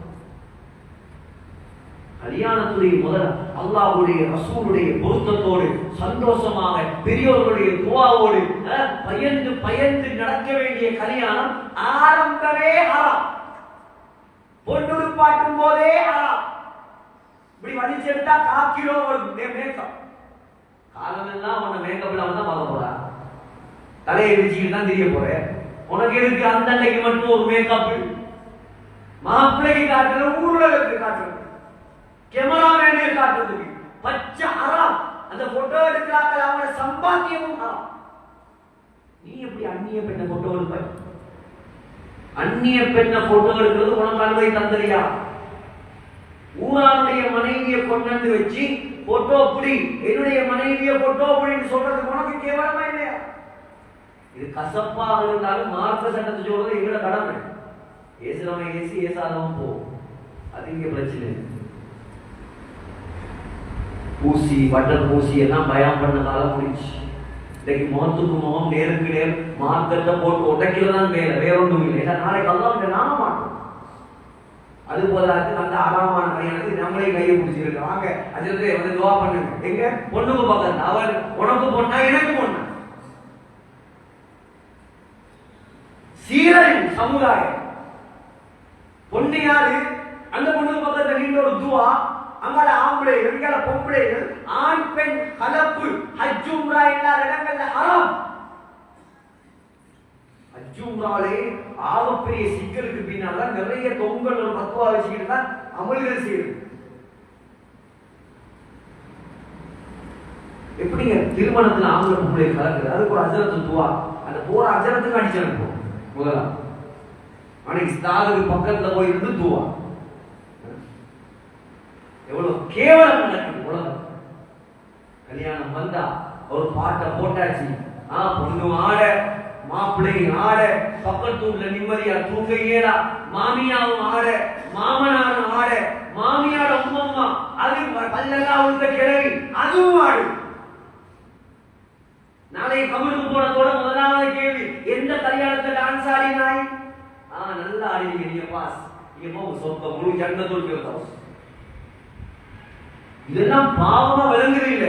கல்யாணத்துடைய முதல் அல்லாஹ்வுடைய ரசூலுடைய பொருத்தத்தோடு சந்தோஷமாக பெரியோர்களுடைய துஆவோடு பயந்து பயந்து நடக்க வேண்டிய கல்யாணம் ஆரம்பமே ஹராம். பொண்ணு பாட்டும் போதே ஹராம். இப்படி வலிச்செடுத்தா 1/4 கிலோ மேக்கப். காலமெல்லாம் அவன மேக்கப்ல தான் பார்க்க போறா, தலையை விரிச்சுக்கிட்டு தான் தெரிய போற. உனக்கு இருக்கு அந்த அன்னைக்கு மட்டும் ஒரு மேக்கப். மாப்பிள்ளைக்கு காட்டுற, ஊர்ல காட்டுறது, கேமராமேனே காட்டுறதுக்கு பச்சை ஹராம். அந்த போட்டோ எடுக்கிறாங்க, அவனோட சம்பாத்தியமும் ஹராம். நீ எப்படி அந்நிய பெண்ணை போட்டோ எடுப்ப? அந்நிய பெண்ணை போட்டோ எடுக்கிறது உனக்கு அனுமதி தந்தறியா? ஊரானுடைய மனைவியை கொண்டு வச்சு போட்டோ புடி, என்னுடைய மனைவியை போட்டோ புடின்னு சொல்றது உனக்கு கேவலமா இல்லையா? இது கசப்பாக இருந்தாலும் மார்க்க சட்டத்தை சொல்றது எங்களோட கடமை. ஏசுறவன் ஏசி, ஏசாதவன் போ, அது இங்க பிரச்சனை. பூசி பட்டர் பூசி எல்லாம் பயம் பண்ண காலம் முடிச்சு. இன்னைக்கு முகத்துக்கு முகம் நேருக்கு நேர் மார்க்கத்தை போட்டு உடைக்கிறதான் வேலை, வேற ஒன்றும் இல்லை. நாளைக்கு அல்லாஹ் நாம மாட்டோம். அது போல அந்த ஆறாமான கல்யாணத்துக்கு நம்மளே கையை பிடிச்சிருக்கோம். வாங்க அதுல துவா பண்ணுங்க. எங்க பொண்ணுக்கு பக்கத்து, அவர் உனக்கு பொண்ணா எனக்கு பொண்ணா? சீரழிவு சமுதாயம். பொண்ணு யாரு? அந்த பொண்ணுக்கு பக்கத்துல நீண்ட ஒரு துவா. அங்கால ஆம்பளைகள், இங்கால பொம்பளைகள், ஆண் பெண் கலப்பு, ஹஜ் உம்ரா இல்லாத இடங்கள்ல ஹராம். ஹஜ் உம்ராலே ஆகப்பெரிய சிக்கலுக்கு பின்னால நிறைய தொங்கல் ஒரு பத்துவா வச்சுக்கிட்டு தான் அமல்கள் செய்யுது. எப்படிங்க திருமணத்துல ஆம்பளை பொம்பளை கலக்குது? அதுக்கு ஒரு அஜரத்து துவா. அந்த போற அஜரத்துக்கு அடிச்சு அனுப்புவோம் முதலா. அன்னைக்கு ஸ்தாலுக்கு பக்கத்துல போய் இருந்து துவா. எவ்வளவு கேவலம் நடக்குது உலகம். கல்யாணம் வந்தா ஒரு பாட்டை போட்டாச்சு, பொண்ணு ஆட, மாப்பிள்ளை ஆட, பக்கத்தூர்ல நிம்மதியா தூங்க இயலா, மாமியாவும் ஆட, மாமனாரும் ஆட, மாமியார உம்மம்மா அது பல்லெல்லாம் உள்ள கிழவி அதுவும் ஆடு. நாளை கபருக்கு போனதோட முதலாவது கேள்வி, எந்த கல்யாணத்தை டான்ஸ் ஆடினாய்? நல்லா ஆடினீங்க, நீங்க பாஸ், நீங்க போக சொந்த முழு ஜன்னத்துல் ஃபிர்தௌஸ். இதெல்லாம் பாவமா விளங்குது இல்ல.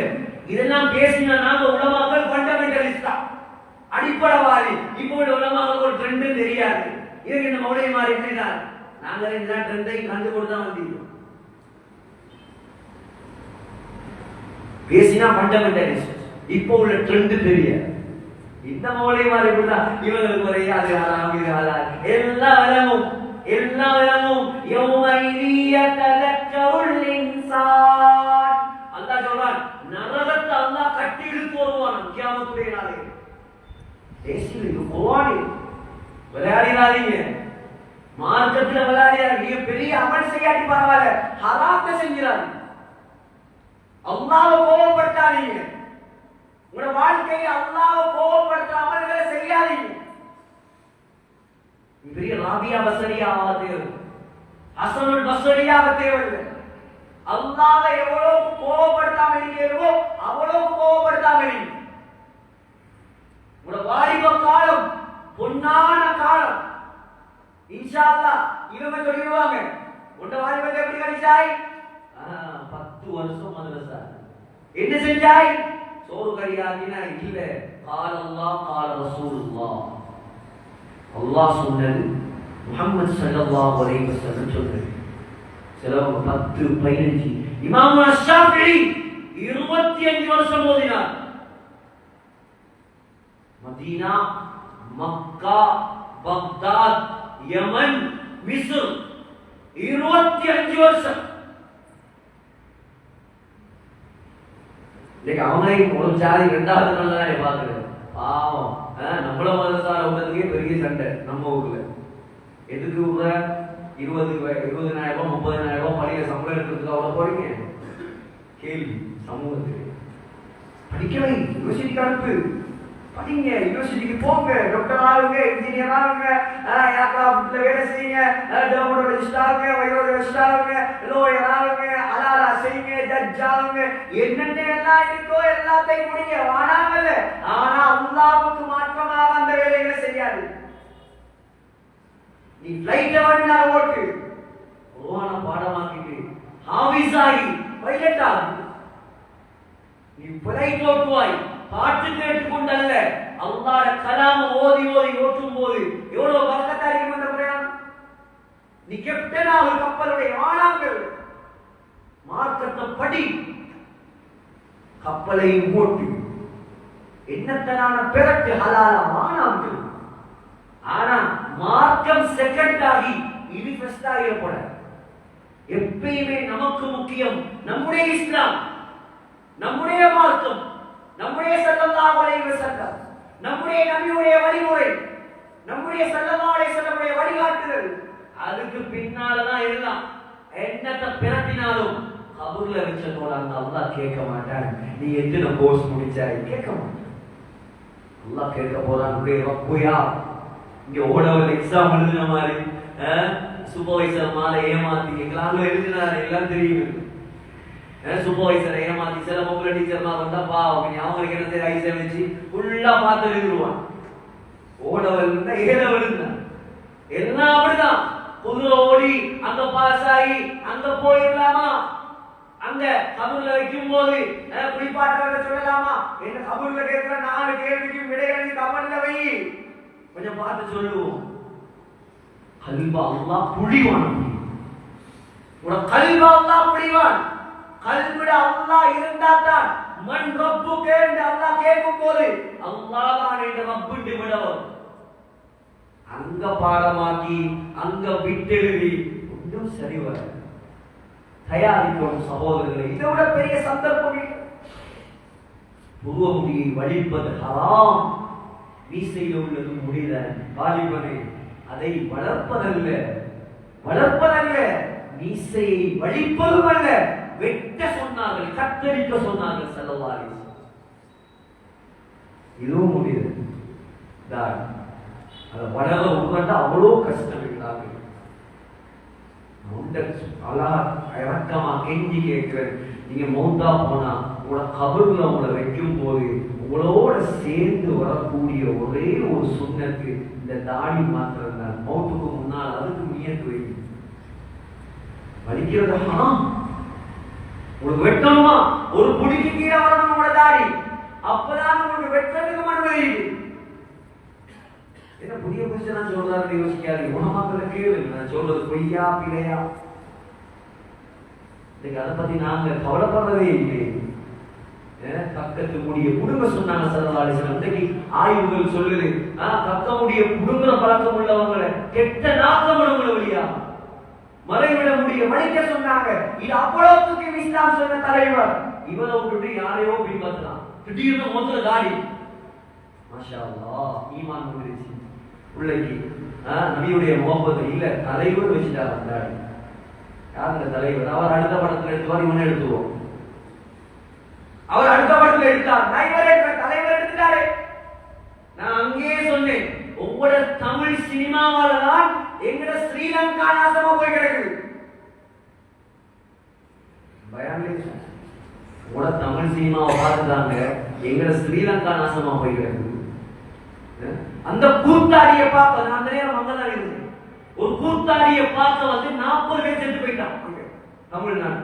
இதெல்லாம் பேசினா நாங்க உலமாக்கள் ஃபண்டமெண்டலிஸ்டா, அடிப்படைவாதி. இப்போ உலமாக்கள் ஒரு ட்ரெண்ட் தெரியாது. இதுக்கு இந்த மௌலிய மாதிரி எப்படிதான் நாங்க இந்த ட்ரெண்டை கண்டு கொண்டு தான் வந்தீங்க. பேசினா ஃபண்டமெண்டலிஸ்ட். இப்போ உள்ள ட்ரெண்ட் தெரியாது. இந்த மௌலிய மாதிரி எப்படிதான் இவங்களுக்கு ஒரே அது ஹராம் இது ஹலால் எல்லா விலங்கும் அல்லாஹ் சொல்றான், நரகத்தை அல்லாஹ் கட்டி இழுத்து வருவான் கியாமத்துடைய நாளில். தேசிய குர்ஆனி விளையாடினாதீங்க, மார்க்கத்துல விளையாடியா. நீங்க பெரிய அமல் செய்யாட்டி பரவாயில்ல, ஹராத்தை செஞ்சிடாதீங்க. அல்லாஹ்வை கோபப்படுத்தாதீங்க. உங்களோட வாழ்க்கையை அல்லாஹ்வை கோபப்படுத்துற அமல்களை செய்யாதீங்க. பெரிய ராபியா பஸ்ரியாக தேவை, ஹசனுல் பஸ்ரியாக தேவையில்லை. அல்லாஹ்வை எவ்வளவு கோபப்படுத்தாம இருக்கிறீர்களோ அவ்வளவு கோபப்படுத்தாம இருங்க. உங்களோட வாலிப காலம் பொன்னான காலம். இன்ஷா அல்லாஹ் இவங்க சொல்லிடுவாங்க, உண்ட வாலிபத்தை எப்படி கழிச்சாய்? 10 வருஷம் மதரசா. என்ன செஞ்சாய்? சோறு கறியாக்கினா இல்ல. கால அல்லாஹ் கால ரசூலுல்லாஹ். அல்லாஹ் சொன்னது, முஹம்மது ஸல்லல்லாஹு அலைஹி வஸல்லம் சொன்னது. சிலவங்க 10 15. இமாம் ஷாஃபிஈ 25 வருஷம் ஓதினார். மதீனா, மக்கா, பக்தாத், யமன், மிஸ்ர் 25 வருஷம். இன்னைக்கு அவங்களையும் ஒரு ஜாதி 2வது நாள் தான் பார்க்குறது. பாவம், நம்மள மதரசால உள்ளதுக்கே பெரிய சண்டை நம்ம ஊர்ல. எதுக்கு ஊர்ல 20,000 30,000 பழைய சம்பளம் எடுக்கிறதுக்கு அவ்வளோ போறீங்க? கேள்வி சமூகத்துக்கு. படிக்கவை யூனிவர்சிட்டிக்கு அனுப்பு, படிங்க, யூனிவர்சிட்டிக்கு போங்க, டாக்டர் ஆகுங்க, இன்ஜினியர் ஆகுங்க, ஏர்கிராஃப்ட்ல வேலை செய்யுங்க, டெர்மடாலஜிஸ்ட் ஆகுங்க, வைரோலஜிஸ்ட் ஆகுங்க, லோயர் ஆகுங்க, அலாலா செய்யுங்க, ஜட்ஜ் ஆகுங்க, என்னென்ன எல்லாம் இருக்கோ எல்லாத்தையும் முடிங்க, வானாங்கல்ல. ஆனா அல்லாஹ்வுக்கு மாற்றமாக அந்த வேலைகளை செய்யாது. நீ ஃளைட்ல வண்டினால ஓட்டு, குர்ஆனை பாடமாக்கிட்டு ஹாஃபிஸ் ஆகி பைலட் ஆகு. நீ ஃளைட் ஓட்டுவாய், பாட்டு கேட்டுக்கொண்டல்ல, அல்லாஹ்வுடைய கலாம ஓதி ஓதி ஓட்டும் போது எவ்வளவு பரக்கத்தா இருக்கும் அந்த பிரயாணம். நீ கேப்டன் ஆகு கப்பலுடைய, வானாங்கள் மார்க்கத்தை படி, கப்பலை ஓட்டு, என்னத்தனான பிறகு ஹலால வானாங்கள். ஆனா மார்க்கம் செகண்ட் ஆகி இது ஃபர்ஸ்ட் ஆகிய போல. எப்பயுமே நமக்கு முக்கியம் நம்முடைய இஸ்லாம், நம்முடைய மார்க்கம், நம்முடைய ஸல்லல்லாஹு அலைஹி வஸல்லம், நம்முடைய நபியுடைய வழிமுறை, நம்முடைய ஸல்லல்லாஹு அலைஹி வஸல்லமுடைய வழிகாட்டுதல். அதுக்கு பின்னால தான் எல்லாம். என்னத்தை பிறப்பினாலும் கபூர்ல வச்ச போல அந்த அல்லாஹ் கேட்க மாட்டான். நீ எத்தனை கோர்ஸ் முடிச்சாய் கேட்க மாட்டான். அல்லாஹ் கேட்க போறான், உடைய ரப்புயா. இங்க ஓடவல் எக்ஸாம் எழுதின மாதிரி சூப்பர்வைசர் மாலை ஏமாத்தி எங்களால எழுதினாரு, எல்லாம் தெரியும். சூப்பர்வைசர் ஏமாத்தி சில பொம்பளை டீச்சர்மா வந்தா பாவம் அவங்களுக்கு என்ன செய்ய ஐசை வச்சு ஃபுல்லா பார்த்து எழுதுவான். ஓடவல் ஏழவல் எல்லாம் அப்படிதான். குதிரை ஓடி அங்க பாஸ் ஆகி அங்க போயிடலாமா? அங்க கபூர்ல வைக்கும் போது குளிப்பாட்ட சொல்லலாமா? என்ன கபூர்ல கேட்கிற 4 கேள்விக்கு விடைகளை கபூர்ல வை, கொஞ்சம் பார்த்து சொல்லுவோம். கல்பா அல்லாஹ் புளிவான், உட கல்பா அல்லாஹ் புளிவான். கல்விட அல்லாஹ் இருந்தா தான் மன் ரப்பு கேண்டு அல்லாஹ் கேட்கும் போது அல்லாஹ் தான் என்ற ரப்புண்டு விடவும். அங்க பாடமாக்கி அங்க விட்டெழுதி ஒன்றும் சரி வர தயாரிக்கும் சகோதரர்களை. இதை விட பெரிய சந்தர்ப்பம் இல்லை. புருவ முடியை வலிப்பது ஹராம். மீசையில் உள்ளது முடியல வாலிபனை, அதை வளர்ப்பதல்ல, வளர்ப்பதல்ல, மீசையை வலிப்பதும் அல்ல, வெட்ட சொன்னார்கள், கத்தரிக்க சொன்னார்கள் ஸல்லல்லாஹு அலைஹி வஸல்லம். இதுவும் முடியுது. அதை வளர உட்காந்து அவ்வளோ கஷ்டம் இருக்கிறார்கள். இறக்கமா கெஞ்சி கேட்கிறேன், நீங்க மௌத்தா போனா உங்களோட கபர்ல உங்களை வைக்கும் போது உங்களோட சேர்ந்து வரக்கூடிய ஒரே ஒரு சுன்னத்து இந்த தாடி மாத்திரம் தான். மௌத்துக்கு முன்னால் அதுக்கு முயற்சி வைக்கும். வலிக்கிறதா உங்களுக்கு வெட்டணுமா? ஒரு புடிக்கு கீழே வரணும் உங்களோட தாடி, அப்பதான் உங்களுக்கு வெட்டுறதுக்கு அனுமதி. என்ன புதிய புதுசு நான் சொல்றாரு யோசிக்காது. உணமாக்கல கேளு, நான் சொல்றது பொய்யா பிழையா? அதை பத்தி நாங்க கவலைப்படுறதே இல்லை. கக்கத்து முடிய குடும்ப சொன்னாங்க ஸல்லல்லாஹு அலைஹி வஸல்லம். இன்னைக்கு ஆய்வுகள் சொல்லுது, கக்க முடிய குடும்ப பழக்கம் உள்ளவங்களை கெட்ட நாக்கம் உள்ளவங்களை வழியா மறைவிட முடிய மணிக்க சொன்னாங்க. இது அவ்வளவுக்கு இஸ்லாம் சொன்ன தலைவர். இவரை விட்டுட்டு யாரையோ பின்பற்றலாம். திடீர்னு முதல்ல தாடி, மாஷா அல்லாஹ், ஈமான் வந்துருச்சு பிள்ளைக்கு. நபியுடைய முகப்பது இல்ல, தலைவர் வச்சுட்டாங்க தாடி. யார் இந்த தலைவர்? அவர் அடுத்த படத்துல எடுத்துவார், இவனை எடுத்துவோம். அவர் அடுத்த படத்துல எடுத்தார், தலைவர் எடுத்துட்டாரு. நான் அங்கேயே சொன்னேன், உங்களோட தமிழ் சினிமாவால தான் எங்கட ஸ்ரீலங்கா நாசமா போய் கிடக்குது. உங்களோட தமிழ் சினிமாவை பார்த்துட்டாங்க, எங்கட ஸ்ரீலங்கா நாசமா போய் கிடக்குது. அந்த கூத்தாடிய பார்க்க நான் அந்த நேரம் அங்கதான் இருந்தேன். ஒரு கூத்தாடிய பார்க்க வந்து 40 பேர் செத்து போயிட்டான் தமிழ்நாடு.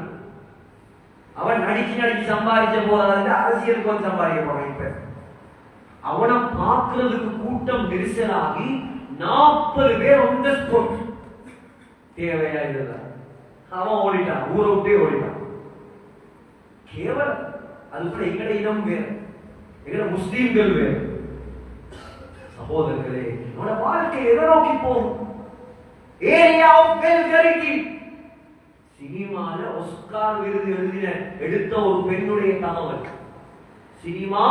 அவன் நடிச்சு சம்பாதிச்ச போறாங்க, அரசியலுக்கு வந்து சம்பாதிக்க போறான். இப்ப அவனை பார்க்கிறதுக்கு கூட்டம் நெரிசலாகி 40 பேர் on the spot. தேவையா இல்ல, அவன் ஓடிட்டான், ஊரை விட்டே ஓடிட்டான். கேவலம். அதுக்குள்ள எங்கட இனம் வேறு, எங்கட முஸ்லீம்கள் வேறு. சகோதரர்களே, நம்மளோட வாழ்க்கை எதை நோக்கி போகும்? Area of vulgarity. சினிமால ஆஸ்கார் விருது எடுத்த ஒரு பெண்ணுடைய தகவல். Cinema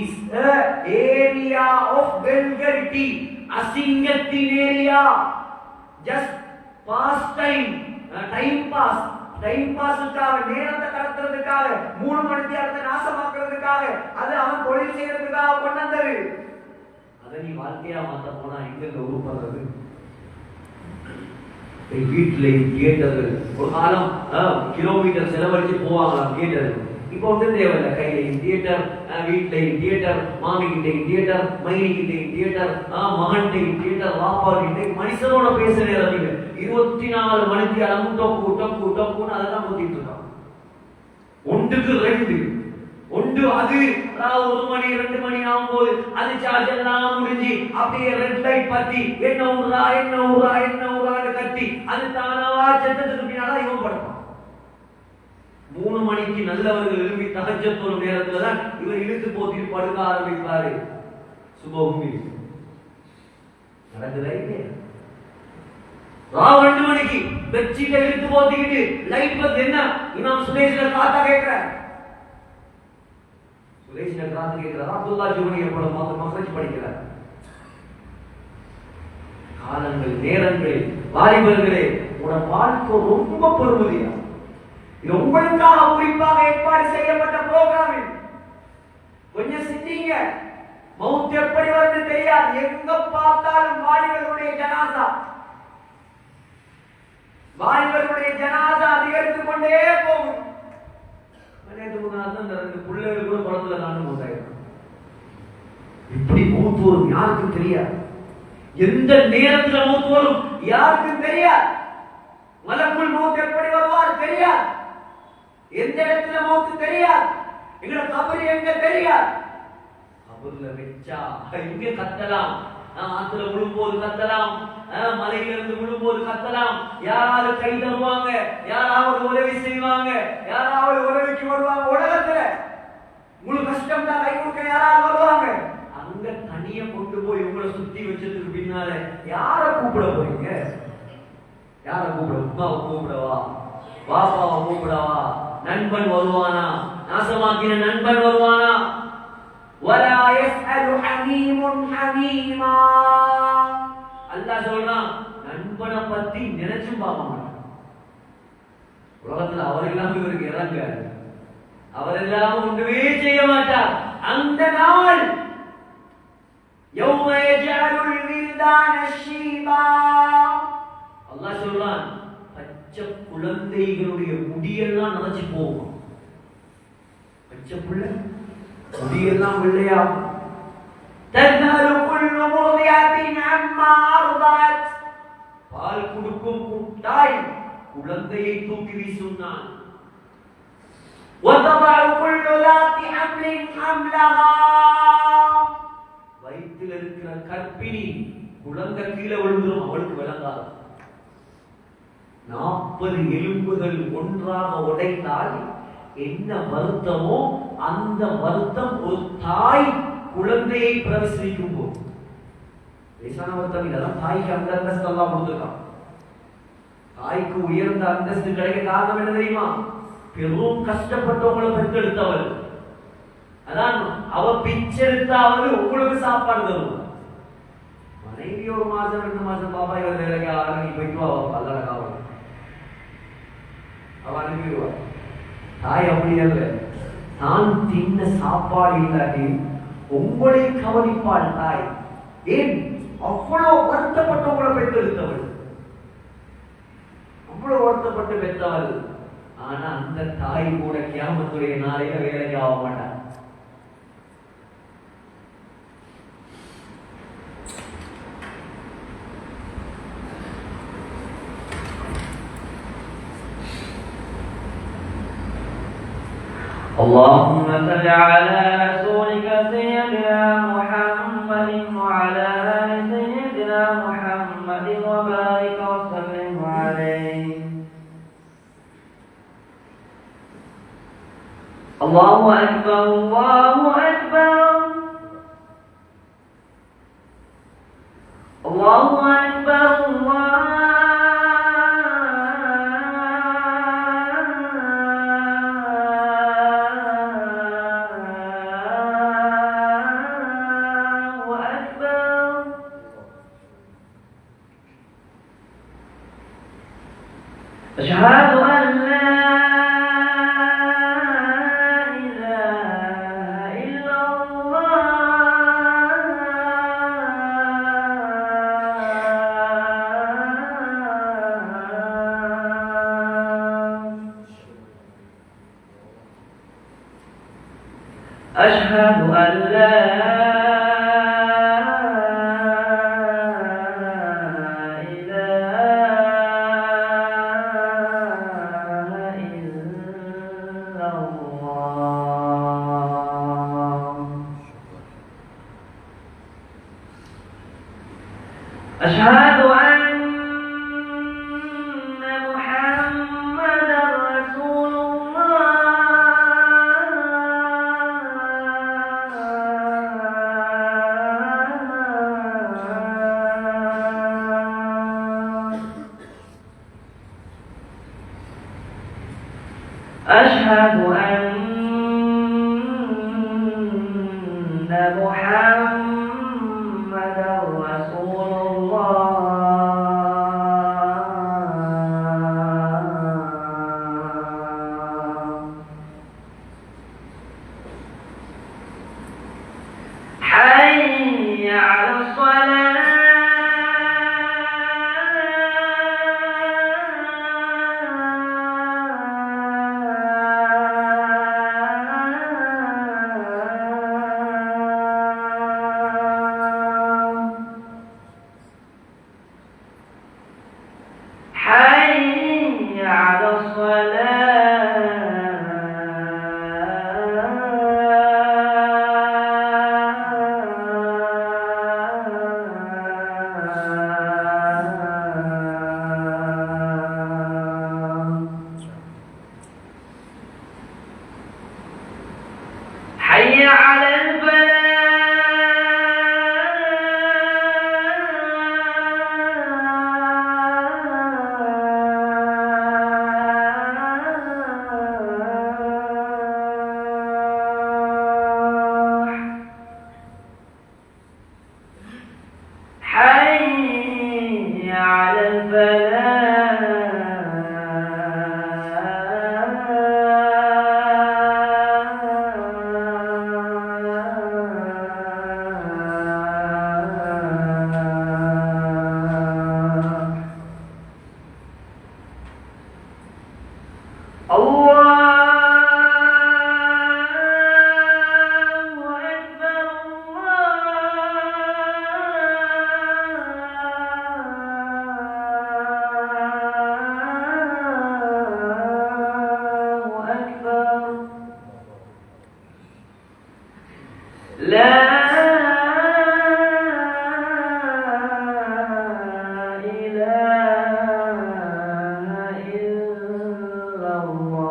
is a area of vulgarity. அசிங்கத்தின் ஏரியா. just pass time பாஸுக்காக, நேரத்தை கடத்துறதுக்காக, 3 மணி நேரத்தை நாசமாக்குறதுக்காக, அது அவன் தொழில் செய்யறதுக்காக கொண்டு வந்தது. அதை நீ வாழ்க்கையா மாத்த போனா எங்க உருப்படுறது? வீட்டுல தியேட்டர் ஒரு காலம் கிலோமீட்டர் செலவழிச்சு போவாங்களாம் தியேட்டர். இப்ப ஒன்றும் தேவையில்ல, கையிலையும் தியேட்டர், வீட்லையும் தியேட்டர், மாமிகிட்டையும் தியேட்டர், மைனிகிட்டையும் தியேட்டர், மகன்கிட்டையும் தியேட்டர், வாப்பாக்கிட்டையும். மனுஷனோட பேச நேரம் இல்லை. 24 மணிக்கு அளவு டொப்புன்னு அதெல்லாம் ஊத்திட்டு இருக்கான். 1க்கு 2 ஒன்று. அது 1 மணி 2 மணி ஆகும்போது அது சார்ஜ் எல்லாம் முடிஞ்சு அப்படியே ரெட் லைட் பத்தி என்ன ஊரா கத்தி அது தானவா செத்ததுக்கு பின்னால இவன் படுப்பான். 3 மணிக்கு நல்லவர்கள் எழுப்பி தஹஜ்ஜத் ஒரு நேரத்துல தான் இவர் இழுத்து போத்தி படுக்க ஆரம்பிப்பாரு. சுபஹுமி நடக்குதா இல்லையா? 2 மணிக்கு பெட்ஷீட்டை இழுத்து போத்திக்கிட்டு லைட் பத்தி என்ன இமாம் சுலேஷ்ல காத்தா கேட்கிறார். சுலேஷ்ல காத்து கேட்கிறார். அப்துல்லா ஜுபனி எப்பொழுது மக்ரஜ் படிக்கிறார். காலங்கள், நேரங்கள், வாலிபர்களே, உங்களோட வாழ்க்கை ரொம்ப பெருமதியா. இது உங்களுக்காக குறிப்பாக ஏற்பாடு செய்யப்பட்ட புரோகிராம். கொஞ்சம் சிந்திங்க. மவுத் எப்படி வருது தெரியாது. எங்க பார்த்தாலும் வாலிபர்களுடைய ஜனாசா அதிகரித்துக் கொண்டே போகும். பிள்ளைகள் கூட குளத்துல நானும் போட்டாயிரம். இப்படி மவுத் வரும் யாருக்கும் தெரியாது. எந்த நேரத்தில் மவுத் வரும் யாருக்கும் தெரியாது. மலக்குள் மவுத் எப்படி வருவார் தெரியாது. எந்த இடத்துல மவுத் தெரியாது. எங்கட கபர் எங்க தெரியாது. கபர்ல வெச்சா இங்க கத்தலாம், ஆத்துல விழும்போது கத்தலாம், மலையில இருந்து விழும்போது கத்தலாம். யாராவது கை தருவாங்க, யாராவது உதவி செய்வாங்க, யாராவது உதவிக்கு வருவாங்க. உலகத்துல உங்களுக்கு கஷ்டம் தான் கை கொடுக்க யாராவது வருவாங்க. அங்க தனியா கொண்டு போய் உங்களை சுத்தி வச்சதுக்கு பின்னால யார கூப்பிட போறீங்க? யார கூப்பிட? உமாவை கூப்பிடவா? பாப்பாவை கூப்பிடவா? நண்பன் வருவானா? நாசமாக்கின நண்பன் வருவானா? ولا يسأل حميم حميما. அல்லாஹ் சொல்றான், நண்பனை பத்தி நினைச்சும் பார்க்க மாட்டான். உலகத்துல அவரெல்லாம் இவருக்கு இறங்க, அவரெல்லாம் ஒன்றுமே செய்ய மாட்டார். அந்த நாள் يوم يجعل الولدان شيبا. அல்லாஹ் சொல்றான், பச்சை குழந்தைகளுடைய முடியெல்லாம் நனைச்சு போகும். பச்சை புள்ள முடியெல்லாம் வெள்ளையா. பால் கொடுக்கும் தாய் குழந்தையை தூக்கி வீசுனான். வயிற்றில் இருக்கிற கர்ப்பிணி குழந்தை கீழே விழுந்துரும், அவளுக்கு விளங்காது. 40 எலும்புகள் ஒன்றாக உடைந்தால் என்ன வருத்தமோ அந்த வருத்தம் ஒரு தாய் குழந்தையை பிரசவிக்கும் போது. லேசான வருத்தம் இல்ல. தாய்க்கு அந்த அந்தஸ்து எல்லாம் கொடுத்துருக்கான். தாய்க்கு உயர்ந்த அந்தஸ்து கிடைக்க காரணம் என்ன தெரியுமா? பெரும் கஷ்டப்பட்டவங்களை பெற்றெடுத்தவள். அதான் அவ பிச்செடுத்தாவது உங்களுக்கு சாப்பாடு தருவார். மனைவி 1 மாசம் 2 மாசம் பாப்பா இவர் வேலைக்கு ஆரம்பி போயிட்டு அல்ல காவல் அனுப்பிடுவார். தாய் அப்படி அல்ல, தான் தின்ன சாப்பாடு இல்லாட்டி உங்களை கவனிப்பாள் தாய். ஏன் அவ்வளவு வருத்தப்பட்டு உங்களை பெற்றெடுத்தவள், அவ்வளவு வருத்தப்பட்டு பெற்றவள். ஆனா அந்த தாய் கூட கியாமத்துடைய நாளையில வேலைக்கு ஆக மாட்டார். اللهم صل على رسولك سيدنا محمد وعلى آل سيدنا محمد وبارك وسلم عليه. الله أكبر الله أكبر الله أكبر الله أشهد أن لا إله إلا الله أشهد أن لا أشهد أن محمدا رسول الله. أشهد أن محمدا رسول الله. حي على الصلاة. حي على حي على الفلاح. حي على الفلاح. لا إله إلا الله.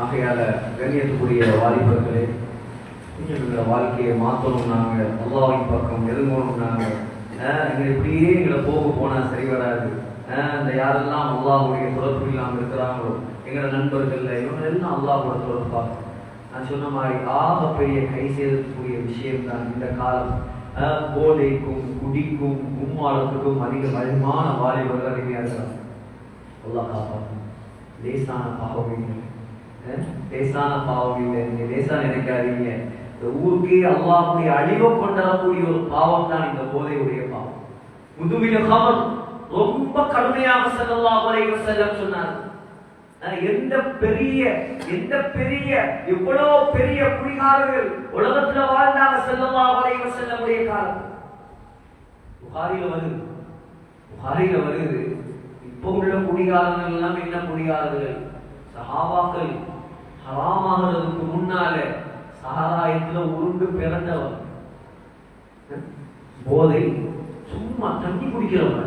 ஆகையால கண்ணியத்துக்குரிய வாலிபர்களே, இந்த வாழ்க்கையை மாற்றணும், நாங்கள் அல்லாஹ்வின் பக்கம் நெருங்கணும். நாங்கள் இப்படியே எங்களை போனா சரி வராது. அந்த யாரெல்லாம் அல்லாஹ்வுடைய தொடர்பு இல்லாமல் இருக்கிறாங்களோ எங்களோட நண்பர்கள் இவங்க எல்லாம் அல்லாஹ்வோட தொடர்பாக நான் சொன்ன மாதிரி ஆகப்பெரிய கை சேர்க்கக்கூடிய விஷயம்தான் இந்த காலம். போதைக்கும் குடிக்கும் கும்மாளத்துக்கும் அதிக வலிமான வாலிபர்கள் அதிகமாக இருக்கிறாங்க. அல்லாஹ் காப்பாற்றும். லேசான பாவம் இல்லை, லேசான பாவம் இல்லை, நீங்க லேசா நினைக்காதீங்க. இந்த ஊருக்கே அல்லாஹ்வுடைய அழிவை கொண்டாடக்கூடிய ஒரு பாவம் தான் இந்த போதையுடைய பாவம். முதுவின கமல் ரொம்ப கடுமையாக ஸல்லல்லாஹு அலைஹி வஸல்லம் சொன்னார். எந்த பெரிய எவ்வளவு பெரிய குடிகாரர்கள் உலகத்துல வாழ்ந்தாங்க ஸல்லல்லாஹு அலைஹி வஸல்லம் உடைய காலம். புகாரில வருது. இப்போ உள்ள குடிகாரர்கள் எல்லாம் என்ன குடிகாரர்கள்? சஹாபாக்கள் ஹராமாகிறதுக்கு முன்னால சாராயத்துல உருண்டு பிறந்தவர், போதை சும்மா தண்ணி குடிக்கிறவங்க,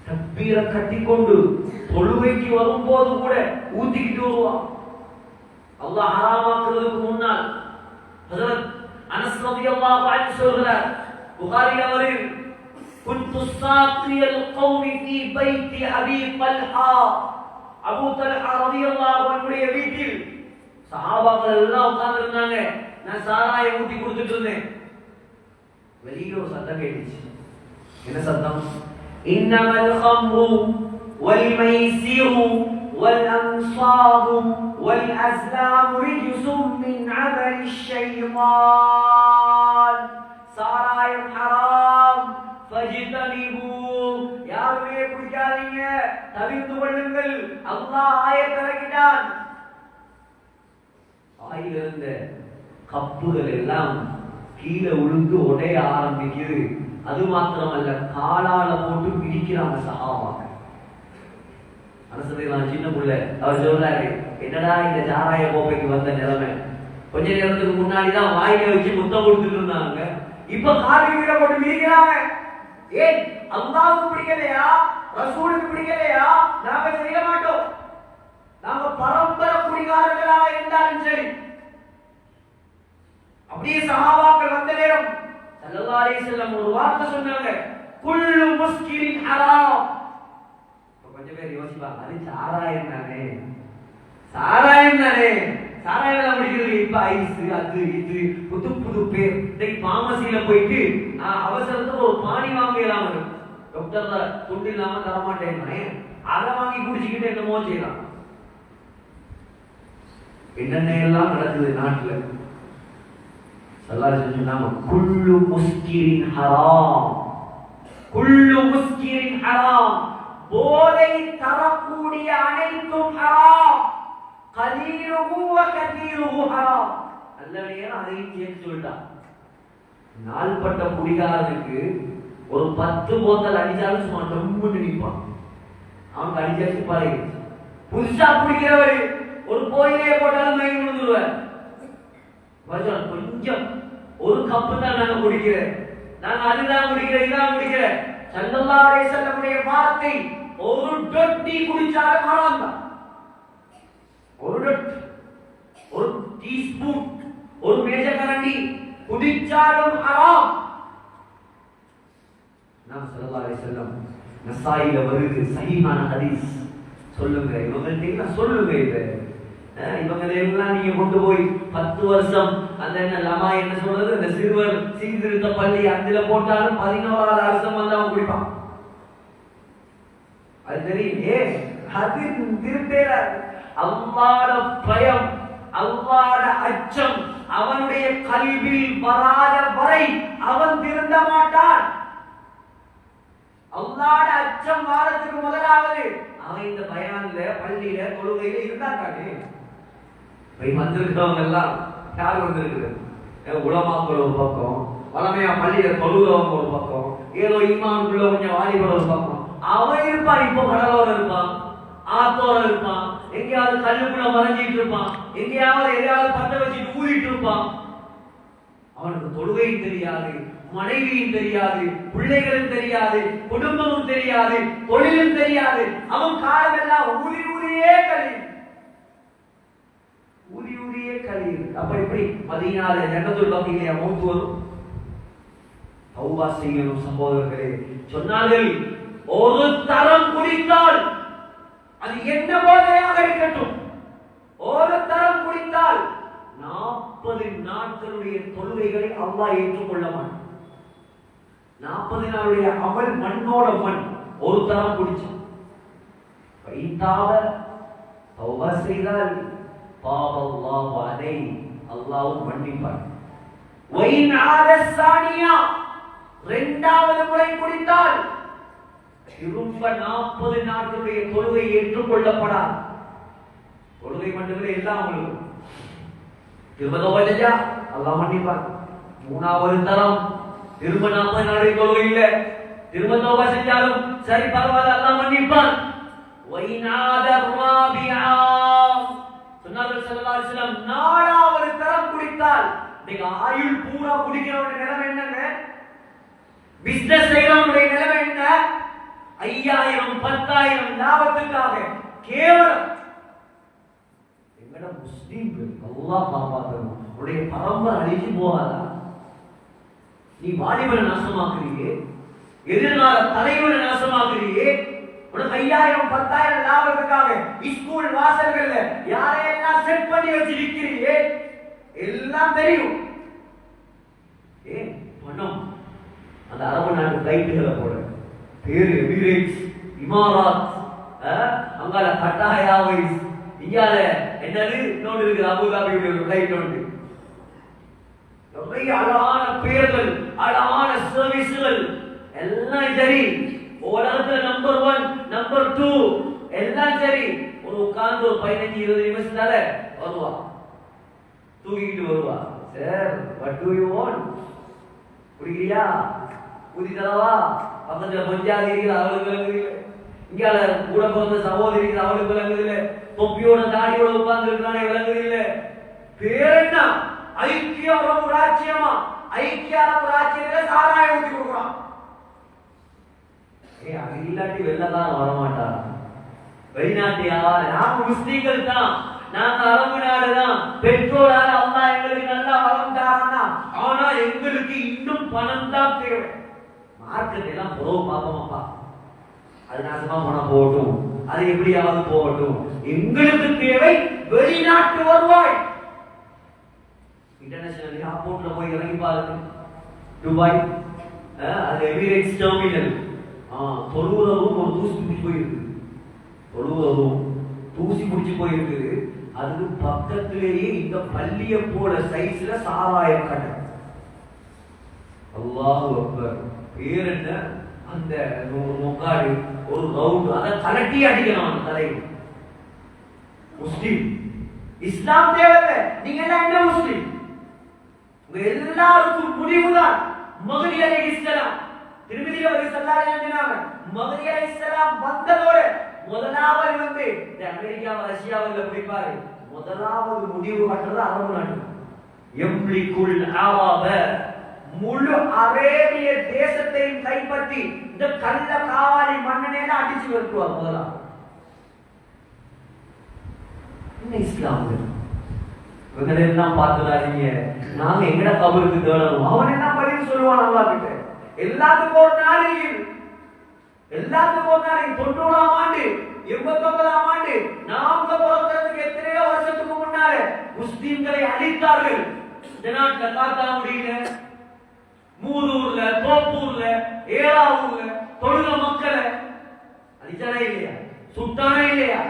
தக்பீரை கட்டிக்கொண்டு தொழுகைக்கு வரும்போது கூட ஊத்திக்கிட்டு வருவான். அல்லாஹ் ஹராமாக்குறதுக்கு முன்னால் ஹஜ்ரத் அனஸ் ரலியல்லாஹு அன்ஹு சொல்கிறார், புகாரில வருது, குன்து சாக்கியல் கௌமி ஃபீ பைத்தி அபீ தல்ஹா. அபூ தல்ஹா ரலியல்லாஹு அன்ஹுடைய வீட்டில் சஹாபாக்கள் எல்லாம் உட்கார்ந்து இருந்தாங்க. நான் சாராயம் ஊத்தி கொடுத்துட்டு இருந்தேன். வெளியில ஒரு சத்தம் கேட்டுச்சு. என்ன சத்தம்? இன்னமல் ஹம்ரு வல் மைசிரு வல் அன்சாபு வல் அஸ்லாமு ரிஜ்சும் மின் அமலி ஷைத்தான். சாராயம் ஹராம், ஃபஜ்தனிபு. யாருமே குடிக்காதீங்க, தவிர்த்து கொள்ளுங்கள். அல்லாஹ் ஆயத் இறக்கிட்டான். ஆயிலிருந்த கப்புகள் எல்லாம் கீழே உளுந்து உடைய ஆரம்பிக்குது. அது மாத்திரமல்ல, காலால போட்டு பிடிக்கிறாங்க சஹாபாக்கள். அரசு சின்ன புள்ள அவர் சொல்றாரு, என்னடா இந்த சாராய கோப்பைக்கு வந்த நிலைமை. கொஞ்ச நேரத்துக்கு முன்னாடிதான் வாயில வச்சு முத்தம் கொடுத்துட்டு இருந்தாங்க, இப்ப காலி வீட போட்டு பிடிக்கிறாங்க. ஏன் அல்லாஹ்வுக்கு பிடிக்கலையா, ரசூலுக்கு பிடிக்கலையா? நாங்க செய்ய மாட்டோம். நாங்க பரம்பரை குடிகாரர்களாக இருந்தாலும் சரி. அப்படியே சஹாபாக்கள் வந்த நேரம் ஸல்லல்லாஹு அலைஹி வஸல்லம் ஒரு வார்த்தை சொன்னாங்க, குல்லு முஸ்கிரின் ஹராம். கொஞ்சம் பேர் யோசிப்பாங்க, அது சாராயம் தானே, சாராயம் குடிக்கிறது. இப்ப ஐஸ் அது இது புது புது பேர். இன்னைக்கு பாமசியில போயிட்டு அவசரத்துக்கு ஒரு பானி வாங்கலாம், டாக்டர்ல துண்டு இல்லாம தரமாட்டேன், அதை வாங்கி குடிச்சுக்கிட்டு என்னமோ செய்யலாம். என்னென்ன எல்லாம் நடக்குது நாட்டுல. ஸல்லல்லாஹு சொன்னாங்க, குல்லு முஸ்கிரின் ஹராம், குல்லு முஸ்கிரின் ஹராம். போதை தரக்கூடிய அனைத்தும் ஹராம். கலீலுஹு வ கதீருஹு ஹராம். நல்லவனே அதையும் சேர்த்து சொல்லிட்டான். நாள்பட்ட குடிகாரனுக்கு ஒரு 10 போத்தல் அடிச்சாலும் சும்மா டம்முன்னு நிற்பான். அவன் அடிச்சாச்சு பாருங்க. புதுசா குடிக்கிறவரு ஒரு போயிலே போட்டாலும் மயங்கி விழுந்துருவார். கொஞ்சம் ஒரு கப்பு தான் நாங்க குடிக்கிறேன், நாங்க அதுதான் குடிக்கிறேன், இதான் குடிக்கிறேன். ஸல்லல்லாஹு அலைஹி வஸல்லம் வார்த்தை, ஒரு டொட்டி குடிச்சாலும் ஹராம் தான். ஒரு டொட், ஒரு டீஸ்பூன், ஒரு மேஜக்கரண்டி குடிச்சாலும் ஹராம். நாம் ஸல்லல்லாஹு அலைஹி வஸல்லம் நஸாயில வருது சஹீஹான ஹதீஸ். சொல்லுங்க இவங்கள்ட்ட சொல்லுங்க, இவங்களெல்லாம் நீங்க கொண்டு போய் 10 வருஷம் அந்த என்ன லமா என்ன சொல்றது, அந்த சிறுவர் சீர்திருத்த பள்ளி அதுல போட்டாலும் 11வது வருஷம் வந்து அவன் குடிப்பான். அது தெரியும். அது திருத்தேல அல்லாஹ்வுடைய பயம், அல்லாஹ்வுடைய அச்சம் அவனுடைய கல்வியில் வராத வரை அவன் திருந்த மாட்டான். அல்லாஹ்வுடைய அச்சம் வாரத்துக்கு முதலாவது அவன் இந்த பயான்ல பள்ளியில தொழுகையில இருந்தாட்டானே. வந்திருக்கிறவங்க எல்லாம் யார் வந்திருக்குது? உலமாக்கள் ஒரு பக்கம், வளமையா பள்ளியில தொழுகிறவங்க ஒரு பக்கம், ஏதோ இமாமுக்குள்ள கொஞ்சம் வாலிபர் ஒரு பக்கம். அவன் இருப்பான், இப்ப கடலோரம் இருப்பான், ஆத்தோரம் இருப்பான், எங்கேயாவது கல்லுக்குள்ள மறைஞ்சிட்டு இருப்பான், எங்கேயாவது எதையாவது பத்த வச்சுட்டு ஊறிட்டு இருப்பான். அவனுக்கு தொழுகையும் தெரியாது, மனைவியும் தெரியாது, பிள்ளைகளும் தெரியாது, குடும்பமும் தெரியாது, தொழிலும் தெரியாது. அவன் காலமெல்லாம் ஊதியே கழியும். அப்ப எப்படி மதீனால ஜன்னத்துல் பக்கீல மௌத் வரும்? தௌபா செய்யணும் சகோதரர்களே. சொன்னார்கள் ஒரு தரம் குடித்தால் அது என்ன போதையாக இருக்கட்டும், ஒரு தரம் குடித்தால் 40 நாட்களுடைய தொழுகைகளை அல்லாஹ் ஏற்றுக்கொள்ள மாட்டான். 40 நாளுடைய அமல் மண்ணோட மண். ஒரு தரம் குடிச்சு தௌபா செய்தால் பாவல்லாஹு அலைஹி, அல்லாஹ் மன்னிப்பான். வைன் ஆதசானியா, இரண்டாவது முறை குடித்தால் திரும்ப 40 நாட்களுடைய தொழுகை ஏற்றுக்கொள்ளப்படாது. தொழுகை மட்டுமே எல்லாம் திரும்ப தௌபா செஞ்சா அல்லாஹ் மன்னிப்பான். மூணாவது தரம் திரும்ப 40 நாளுடைய தொழுகை இல்ல, திரும்ப தௌபா செஞ்சாலும் சரி பரவாயில்ல, அல்லாஹ் மன்னிப்பான். வைனாத ராபிஆ, சொன்னார்கள் ஸல்லல்லாஹு அலைஹி வஸல்லம், நாலாவது தரம் குடித்தால், நீங்க ஆயுள் பூரா குடிக்கிறவங்க நிலைமை என்னங்க? பிசினஸ் செய்யறவங்களுடைய நிலைமை என்ன? 5000 10,000 லாபத்துக்காக கேவலம். எங்கட முஸ்லிம்கள் அல்லாஹ் காப்பாற்றணும். உடைய பரம்பரை அழிஞ்சு போகாதா? நீ வாலிபனை நாசமாக்குறீங்க, எதிர்கால தலைவனை நாசமாக்குறீங்க. உனக்கு 5000 10,000 லாபத்துக்காக ஸ்கூல் வாசல்கள்ல யாரையெல்லாம் செட் பண்ணி வச்சிருக்கிறீங்க எல்லாம் தெரியும். பணம் அந்த அரபு நாட்டு ஃளைட்டுகளை போட பேரு எமிரேட்ஸ், இமாராத், அங்கால கட்டார் ஏர்வேஸ், இங்கால என்னது இன்னொன்று இருக்குது அபுதாபியுடைய ஃளைட் ஒன்று. நிறைய அழகான பேர்கள், அழகான சர்வீஸ்கள் எல்லாம் சரி. உலகத்துல நம்பர் 1 நம்பர் 2 எல்லாம் சரி. ஒரு உட்கார்ந்து ஒரு 15-20 நிமிஷத்தால வருவா, தூக்கிட்டு வருவா. Sir what do you want? குடிக்கிறியா? குதி தரவா? பக்கத்துல பஞ்சாதி இருக்குது அவளுக்கு விளங்குது, இங்கால கூட பிறந்த சகோதரி இருக்குது அவளுக்கு விளங்குது, தொப்பியோட தாடியோட உட்கார்ந்து இருக்கிறானே விளங்குது இல்ல. பேர் என்ன? ஐக்கிய அரபு ராஜ்யமா? ஐக்கிய அரபு ராஜ்யத்துல சாராயம் ஊத்தி கொடுக்குறான். அது இல்லாட்டி வெளிலதான் வரமாட்டான். வெளிநாட்டு வியாபாரம். நாம முஸ்லீம்கள் தான், நாங்க அரபு நாடு தான். பெற்றோரால அல்லாஹ் எங்களுக்கு நல்லா வளம் தாரானா, ஆனா எங்களுக்கு இன்னும் பணம் தான் தேவை. மார்க்கெட் எல்லாம் புறவு பார்ப்போமாப்பா, அது நாசமா போனா போகட்டும், அது எப்படியாவது போகட்டும். எங்களுக்கு தேவை வெளிநாட்டு வருவாய். இன்டர்நேஷனல் ஏர்போர்ட்ல போய் இறங்கி பாருங்க, துபாய், அது எமிரேட்ஸ் டெர்மினல். தொழுவுறவும் ஒரு தூசி பிடிச்சு போயிருக்கு, தொழுவுறவும் தூசி பிடிச்சு போயிருக்கு. அதுக்கு பக்கத்திலேயே இந்த பள்ளிய போல சைஸ்ல சாராய கடை. அல்லாஹு அக்பர். பேர் என்ன? அந்த முக்காடு ஒரு ரவுண்ட், அதை கலட்டி அடிக்கணும் அந்த தலைவர். முஸ்லிம் இஸ்லாம் தேவையில்லை. நீங்க எல்லாம் என்ன முஸ்லிம்? எல்லாருக்கும் முடிவுதான். மஹதி அலைஹிஸ்ஸலாம் திருமதியில ஒரு ஸல்லல்லாஹு சொன்னாங்க. மஹதி அலைஹிஸ்ஸலாம் வந்ததோட முதலாவது வந்து இந்த அமெரிக்கா ரஷ்யாவுல போய் பாரு, முதலாவது முடிவு கட்டுறது அரபு நாடு. யம்லிகுல் அரப, முழு அரேபிய தேசத்தையும் கைப்பற்றி இந்த கள்ள காவாலி மன்னனே அடிச்சு வருவார் முதலாவது. என்ன இஸ்லாம்? இவங்களெல்லாம் பார்த்துடாதீங்க, நாங்க எங்கட கபருக்கு தேடணும். அவன் என்ன பதில் சொல்லுவான் அல்லாஹ் கிட்ட? எல்லாத்துக்கும் ஒரு நாள் இருக்குது, எல்லாத்துக்கும் ஒரு நாள். 90ஆம் ஆண்டு 89ஆம் ஆண்டு நாங்க பிறக்கிறதுக்கு எத்தனையோ வருஷத்துக்கு முன்னால முஸ்லிம்களை அழித்தார்கள். இந்த நாட்டுல காத்தாங்குடியில, மூதூர்ல, தோப்பூர்ல, ஏழாவூர்ல தொழுக மக்களை அழிச்சானே இல்லையா? சுட்டானே இல்லையா?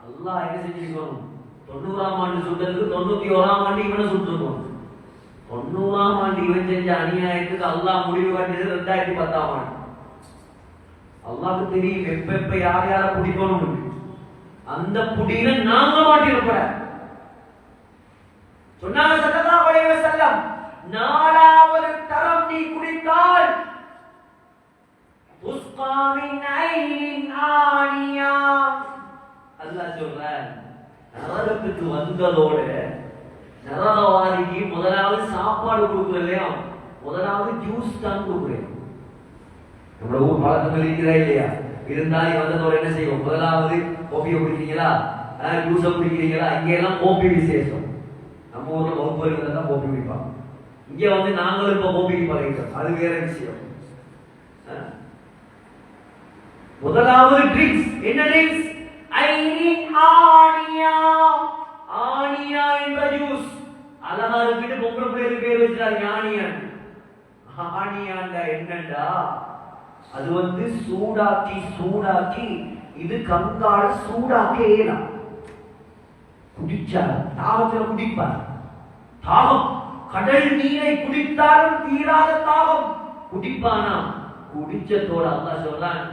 அல்லாஹ் என்ன செஞ்சிருக்கணும்? 90ஆம் ஆண்டு சுட்டதுக்கு 91ஆம் ஆண்டு இவனை சுட்டுருக்கணும். 90ஆம் ஆண்டு இவன் செஞ்ச அநியாயத்துக்கு அல்லாஹ் முடிவு கட்டியது 2010ஆம் ஆண்டு. அல்லாஹ்வுக்கு தெரியும் எப்ப யார் யார பிடிக்கணும். அந்த புடியில நாங்க மாட்டிருப்ப சொன்னாங்க ஸல்லல்லாஹு அலைஹி வஸல்லம், நாலாவது தரம் நீ குடித்தால் துஸ்கா மின் ஐனின் ஆனியா. அல்லாஹ் சொல்றார், நரகத்துக்கு வந்ததோட நரகவாதிக்கு முதலாவது சாப்பாடு கொடுக்குற இல்லையா, முதலாவது ஜூஸ் தான் கொடுக்குறேன். நம்மளோட ஊர் பழக்கம் இருக்கிறா இல்லையா? இருந்தாலும் வந்ததோட என்ன செய்வோம்? முதலாவது கோப்பியை குடிக்கிறீங்களா, ஜூஸ குடிக்கிறீங்களா? இங்க எல்லாம் கோப்பி விசேஷம். நம்ம ஊர்ல வகுப்பு தான் கோப்பி குடிப்பாங்க. இங்க வந்து நாங்களும் இப்ப கோப்பிக்கு பழகிட்டோம், அது வேற விஷயம். முதலாவது ட்ரிங்க்ஸ் என்ன ட்ரிங்க்ஸ்? ஆனியா. ஆனியா என்ற ஜூஸ். அழகா இருக்கு, பொம்பளை பிள்ளைக்கு பேர் வச்சாரு ஆனியான். ஆனியாண்டா என்னண்டா, அது சூடாக்கி இது கங்கால சூடாக்கலாம். குடிச்சார் தாகத்தில் குடிப்பார். தாகம் கடல் நீரை குடித்தாலும் தீராத தாகம். குடிப்பானா? குடிச்சதோட அல்லாஹ் சொல்றான்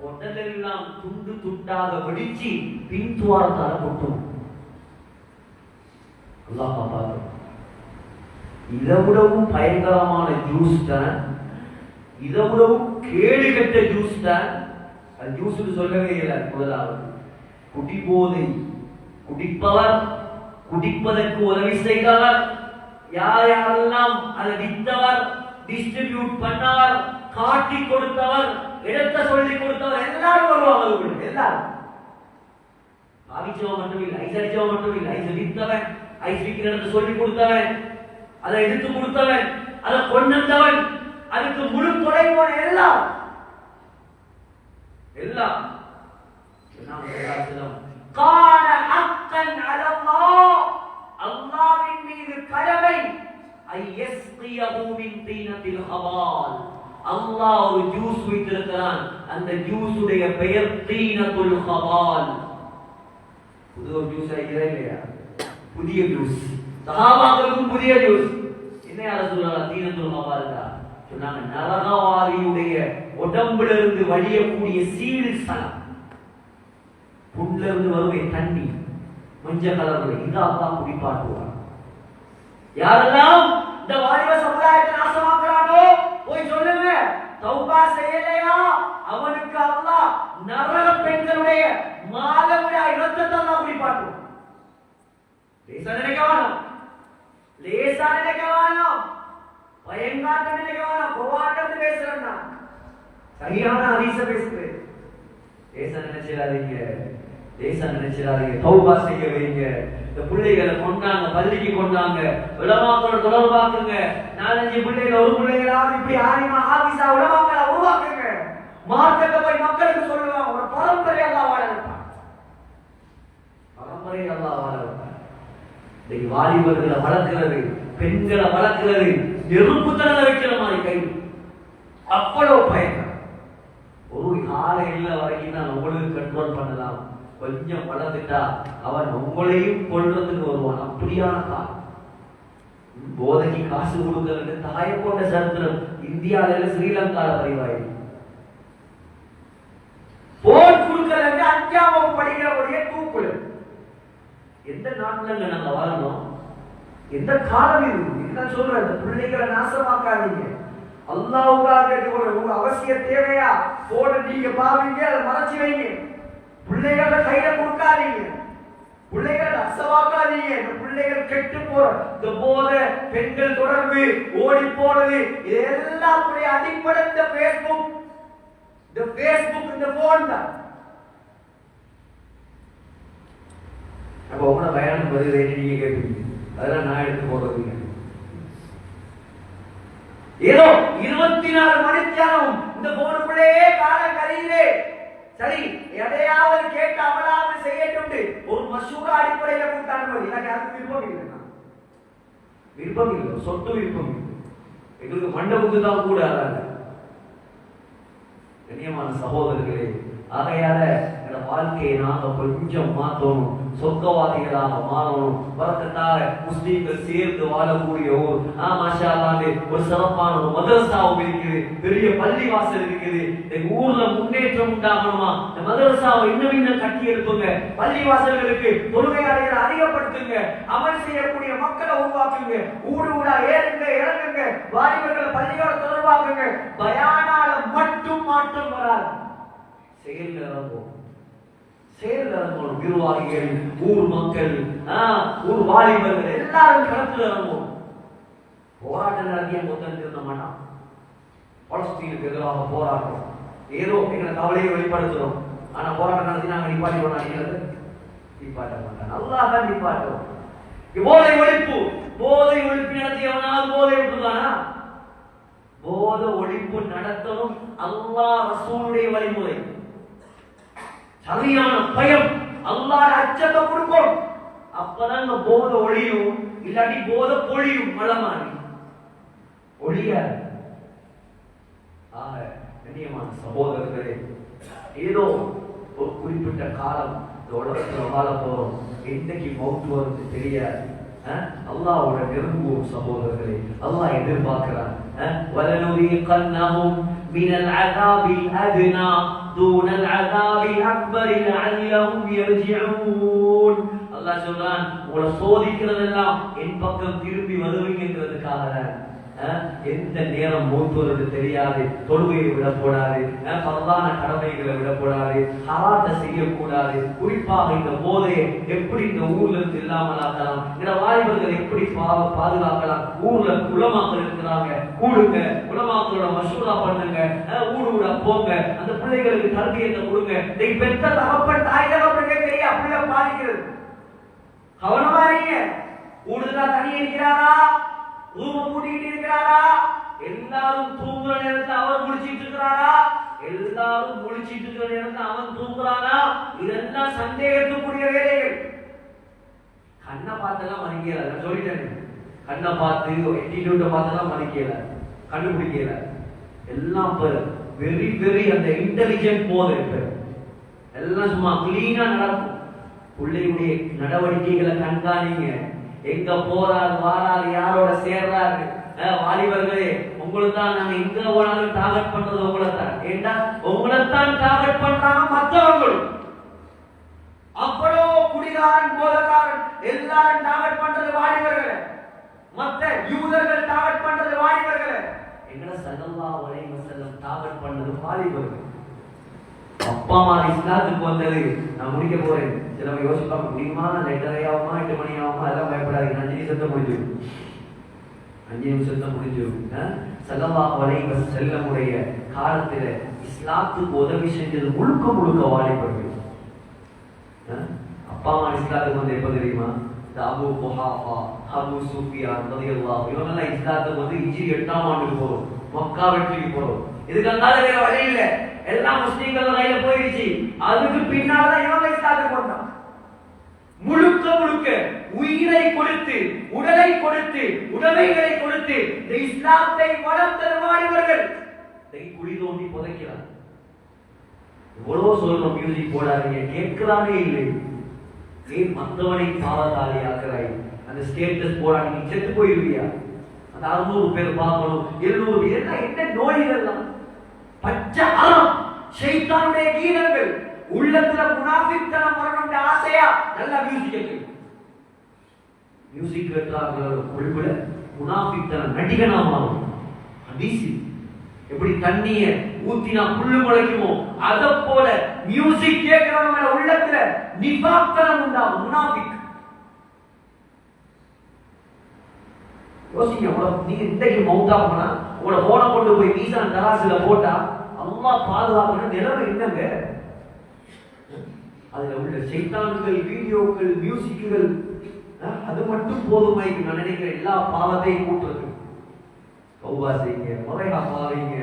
உடலெல்லாம் துண்டு துண்டாக வெடிச்சு பின்துவாரத்தால கொட்டும். அல்லாஹ் பாப்பாரு. இதைவிடவும் பயங்கரமான ஜூஸ் தான், இதைவிடவும் கேடு கெட்ட ஜூஸ் தான். அது ஜூஸ் சொல்லவே இல்லை. முதலாவது குடிபோதை. குடிப்பவர், குடிப்பதற்கு உதவி செய்தவர், யாரெல்லாம் அதை வித்தவர், டிஸ்ட்ரிபியூட் பண்ணவர், காட்டி கொடுத்தவர், இடத்தை சொல்லி கொடுத்தவர் எல்லாரும் வருவாங்க. எல்லாரும் பாவிச்சவன் மட்டும் இல்லை, ஐஸ் அடிச்சவன் மட்டும் இல்லை, ஐஸ் வித்தவன், ஐஸ் விற்கிற இடத்தை சொல்லி கொடுத்தவன், அதை எடுத்து கொடுத்தவன், அதை கொண்டவன், அதுக்கு முழு துணைவோன் எல்லாம் எல்லாம் கான ஹக்கன் அலல்லாஹ், அல்லாஹ்வின் மீது கடமை. ஐயஸ்கியஹு மின் தீனத்தில் ஹபால். அல்லாஹ் ஒரு ஜூஸ் வைத்திருக்கிறான். அந்த ஜூஸுடைய பெயர் தீனத்துல் ஹபால். புது ஜூஸ் இல்லையா? புதிய ஜூஸ். சஹாபாக்களுக்கும் புதிய ஜூஸ். என்ன யார சொல்லலாம்? தீனத்துல் ஹபால் தான் சொன்னாங்க. நரகவாதியுடைய உடம்புல இருந்து வடியக்கூடிய சீல் சலம், புண்ல இருந்து வருவே தண்ணி மஞ்சள் கலர்ல, இது அல்லாஹ் குடிப்பாட்டுவார். யாரெல்லாம் இந்த வாலிப சமுதாயத்தை நாசமாக்குறானோ போய் சொல்லுங்க, தௌபா செய்யலையா அவனுக்கு அல்லாஹ் நரக பெண்களுடைய மாதவிடாய் இரத்தத்தை அல்லாஹ் குடிப்பாட்டுவார். லேசா நினைக்க வேணாம், லேசா நினைக்க வேணாம், பயங்காட்ட நினைக்க வேணாம். குர்ஆன்ல பேசுறேன்னா சரியான ஹதீஸ பேசுறேன். லேசா நினைச்சிடாதீங்க, லேசா நினைச்சிடாதீங்க. தௌபா செய்ய வைங்க. இந்த பிள்ளைகளை கொண்டாங்க, பள்ளிக்கு கொண்டாங்க, உலமாக்களோட தொடர்பாக்குங்க. 4-5 பிள்ளைகள், ஒரு பிள்ளைகளாவது இப்படி ஆலிமா ஆபீஸா உலமாக்களை உருவாக்குங்க. மார்க்கத்தை போய் மக்களுக்கு சொல்லுவாங்க. ஒரு பரம்பரை அல்லாஹ் வாழ வைப்பான். பரம்பரை அல்லாஹ் வாழ வைப்பான். இன்னைக்கு வாலிபர்களை வளர்க்கிறது, பெண்களை வளர்க்கிறது நெருப்பு தடவை வைக்கிற மாதிரி கை. அவ்வளவு பயங்கரம். ஒரு காலையில வரைக்கும் தான் உங்களுக்கு கண்ட்ரோல் பண்ணலாம். கொஞ்சம் வளர்ந்துட்டா அவன் உங்களையும் கொள்றதுக்கு வருவான். அப்படியான காலம். போதைக்கு காசு கொடுக்கிறது தாய போன்ற சரித்திரம் இந்தியாவில ஸ்ரீலங்கால பதிவாயி. போன் கொடுக்கிறது 5ஆம் வகுப்பு படிக்கிறவருடைய தூக்குல. எந்த நாட்டுல நாங்க வாழணும்? எந்த காலம் இது? என்ன சொல்ற? இந்த பிள்ளைகளை நாசமாக்காதீங்க. அல்லாஹ்வுக்காக உங்க அவசியம் தேவையா? போன நீங்க பாவீங்க, அதை மறைச்சு வைங்க. பிள்ளைகளை கையில கொடுக்காதீங்க, பிள்ளைகளை அசவாக்காதீங்க. இந்த பிள்ளைகள் கெட்டு போற இந்த போதை, பெண்கள் தொடர்பு, ஓடி போறது, இதெல்லாம் அடிப்படை இந்த பேஸ்புக், இந்த போன் தான். அப்ப உங்களோட பயணம் பதில் நீங்க கேட்பீங்க, அதெல்லாம் நான் எடுத்து போடுறதுங்க. ஏதோ 24 மணித்தியாலும் இந்த போனுக்குள்ளே காலம் கரையிலே. சரி, எதையாவது கேட்டு அமலாவது செய்யட்டு ஒரு மசூரா அடிப்படையில கொடுத்தாங்க. எனக்கு யாருக்கு விருப்பம் இல்லை, விருப்பம் இல்லை, சொத்து விருப்பம் இல்லை. எங்களுக்கு மண்டபுக்கு தான் கூட. கண்ணியமான சகோதரர்களே, ஆகையால எங்க வாழ்க்கையை நாங்க கொஞ்சம் மாற்றணும், சொர்க்கவாதிகளாக மாறணும். வரக்கத்தால முஸ்லீம்கள் சேர்ந்து வாழக்கூடிய ஊர். மாஷா அல்லாஹ், ஒரு சிறப்பான ஒரு மதரசாவும் இருக்குது, பெரிய பள்ளி வாசல் இருக்குது. எங்க ஊர்ல முன்னேற்றம் உண்டாகணுமா? இந்த மதரசாவை இன்னும் கட்டி எழுப்புங்க. பள்ளி வாசல்களுக்கு தொழுகையாளர்களை அதிகப்படுத்துங்க. அமல் செய்யக்கூடிய மக்களை உருவாக்குங்க. ஊடு ஊடா ஏறுங்க, இறங்குங்க. வாலிபர்களை பள்ளியோட தொடர்பாக்குங்க. பயானால மட்டும் மாற்றம் வராது, செயல் இறங்கும். செயல் இறங்கணும். நிர்வாகிகள், ஊர் மக்கள், ஊர் வாலிபர்கள் எல்லாரும் களத்தில் இறங்கும். போராட்டம் நடத்திய மொத்தம் திருந்த மாட்டான். பலஸ்தீனுக்கு எதிராக போராட்டம், ஏதோ எங்களை கவலையை வெளிப்படுத்துறோம். ஆனா போராட்டம் நடத்தி நாங்க நிப்பாட்டிடுவோம் நினைக்கிறது? நிப்பாட்ட மாட்டான். நல்லா தான் நிப்பாட்டுவோம். போதை ஒழிப்பு, போதை ஒழிப்பு நடத்தியவனாவது போதை விட்டுதானா? போத ஒழிப்பு நடத்தணும். அல்லாஹ் ரசூலுடைய வழிமுறை. சரியான பயம், அல்லாஹ் அச்சத்தை கொடுக்கும். அப்பதான் போத ஒழியும், இல்லாட்டி போத பொழியும். மழை மாறி ஒழியாது. கண்ணியமான சகோதரர்களே, ஏதோ ஒரு குறிப்பிட்ட காலம் உலகத்தில் வாழ போறோம். என்னைக்கு மௌத்து வருது தெரியாது. அல்லாஹ்வோட நெருங்குவோம் சகோதரர்களே. அல்லாஹ் எதிர்பார்க்கிறான். وَلَنُذِيقَنَّهُمْ مِنَ الْعَذَابِ الْأَدْنَى دُونَ الْعَذَابِ الْأَكْبَرِ لَعَلَّهُمْ يَرْجِعُونَ. அல்லாஹ் சொல்றான், உங்களை சோதிக்கிறதெல்லாம் என் பக்கம் திரும்பி வருவீங்கிறதுக்காக. எந்த நேரம் மூத்து வருது தெரியாது. தொழுகையை விடக்கூடாது, பரவான கடமைகளை விடக்கூடாது, ஹராத்தை செய்யக்கூடாது. குறிப்பாக இந்த போதையை எப்படி இந்த ஊர்ல இருந்து இல்லாமல் ஆக்கலாம், இந்த வாலிபர்கள் எப்படி பாதுகாக்கலாம். ஊர்ல உலமாக்கள் இருக்கிறாங்க, கூடுங்க, உலமாக்களோட மசூரா பண்ணுங்க, ஊடு போங்க, அந்த பிள்ளைகளுக்கு தர்பியத்தை கொடுங்க. பெற்ற தகப்பன் தாய் தகப்பன் கேட்கறியா பிள்ளை பாதிக்கிறது. கவனமா இருங்க. கூடுதலா தனி இருக்கிறாரா, ரூம் மூடிக்கிட்டு இருக்கிறாரா, எல்லாரும் தூங்குற நேரத்தில் அவர் முழிச்சிட்டு இருக்கிறாரா, எல்லாரும் முழிச்சிட்டு இருக்கிற நேரத்தில் அவன் தூங்குறானா, இதெல்லாம் சந்தேகத்துக்குரிய வேலைகள். கண்ணை பார்த்தெல்லாம் மதிக்கல. நான் சொல்லிட்டேன், கண்ணை பார்த்து எட்டிடியூட்டை பார்த்தெல்லாம் மதிக்கல, கண்டுபிடிக்கல. எல்லாம் வெரி வெரி அந்த இன்டெலிஜென்ட் போது எல்லாம் சும்மா கிளீனா நடக்கும். பிள்ளையுடைய நடவடிக்கைகளை கண்காணிங்க. எங்க போறாரு, வாராரு, யாரோட சேர்றாரு. வாலிபர்களே, உங்களுக்கு தான் நாங்க எங்க போனாலும் டார்கெட் பண்றது உங்களைத்தான். ஏண்டா உங்களைத்தான் டார்கெட் பண்றாங்க மற்றவங்களும். அவ்வளோ குடிகாரன், போதக்காரன் எல்லாரும் டார்கெட் பண்றது வாலிபர்களே. மற்ற யூதர்கள் டார்கெட் பண்றது வாலிபர்களே. எங்கட ஸல்லல்லாஹு அலைஹி வஸல்லம் டார்கெட் பண்ணது வாலிபர்கள். அப்பா அம்மா இஸ்லாத்துக்கு வந்தது. நான் முடிக்க போறேன். சிலவங்க யோசிப்பாங்க, முடியுமா, 8:30 ஆகுமா, 8 மணி ஆகுமா, அதெல்லாம் பயப்படாதீங்க. 5 நிமிஷத்தை முடிஞ்சிடும், 5 நிமிஷத்தை முடிஞ்சிடும். ஸல்லல்லாஹு அலைஹி வஸல்லமுடைய காலத்துல இஸ்லாத்துக்கு உதவி செஞ்சது முழுக்க முழுக்க வாலிபர்கள். அப்பா அம்மா இஸ்லாத்துக்கு வந்து எப்ப தெரியுமா? அபூ குஹாஃபா, அபூ சுஃபியான் ரலியல்லாஹு இவங்கெல்லாம் இஸ்லாத்துக்கு வந்து ஹிஜ்ரி 8ஆம் ஆண்டுக்கு போறோம், மக்கா வெற்றிக்கு போறோம். இதுக்கெல்லாம் வேற வழி இல்ல. எல்லாம் முஸ்லிம்கள் கையில போயிடுச்சு. அதுக்கு பின்னால்தான் இவங்க இஸ்லாத்துக்கு வந்தாங்க. முழுக்க முழுக்க உயிரை கொடுத்து, உடலை கொடுத்து, உடமைகளை கொடுத்து இந்த இஸ்லாத்தை வளர்த்த வாலிபர்கள் குழி தோண்டி புதைக்கிறார். எவ்வளவு சொல்றோம், மியூசிக் போடாதீங்க, கேட்கலாமே இல்லை. ஏன் மற்றவனை பாவத்தாளி ஆக்குறாய்? அந்த ஸ்டேட்டஸ் போடாடி நீ செத்து போயிருவியா? அந்த 600 பேர் பார்க்கணும், 700 பேர், என்ன நோய்கள் எல்லாம் பச்சை அறம், ஷைத்தானுடைய கீதங்கள். உள்ளத்துல முனாஃபிக்தனம் வரணும்ன்ற ஆசையா நல்லா மியூசிக் கேட்கு. மியூசிக் கேட்டாங்களோட உள்ளுல முனாஃபிக்தனம் நடிகனா மாறும். ஹதீஸ் எப்படி தண்ணிய ஊத்தினா புல்லு முளைக்குமோ அத போல மியூசிக் கேட்கிறவங்க உள்ளத்துல நிஃபாக்தனம் உண்டாகும், முனாஃபிக். யோசிங்க, நீங்க இன்றைக்கு மௌத்தா போனா உங்களோட போனை கொண்டு போய் மீசான் தராசுல போட்டா அல்லாஹ் பாதுகாக்கணும். நிலைமை என்னங்க? அதுல உள்ள சைத்தான்கள், வீடியோக்கள், மியூசிக்குகள், அது மட்டும் போதுமாய்க்கு நான் நினைக்கிறேன் எல்லா பாவத்தையும் கூட்டுறது. தௌபா செய்யுங்க, முறையா பாவீங்க.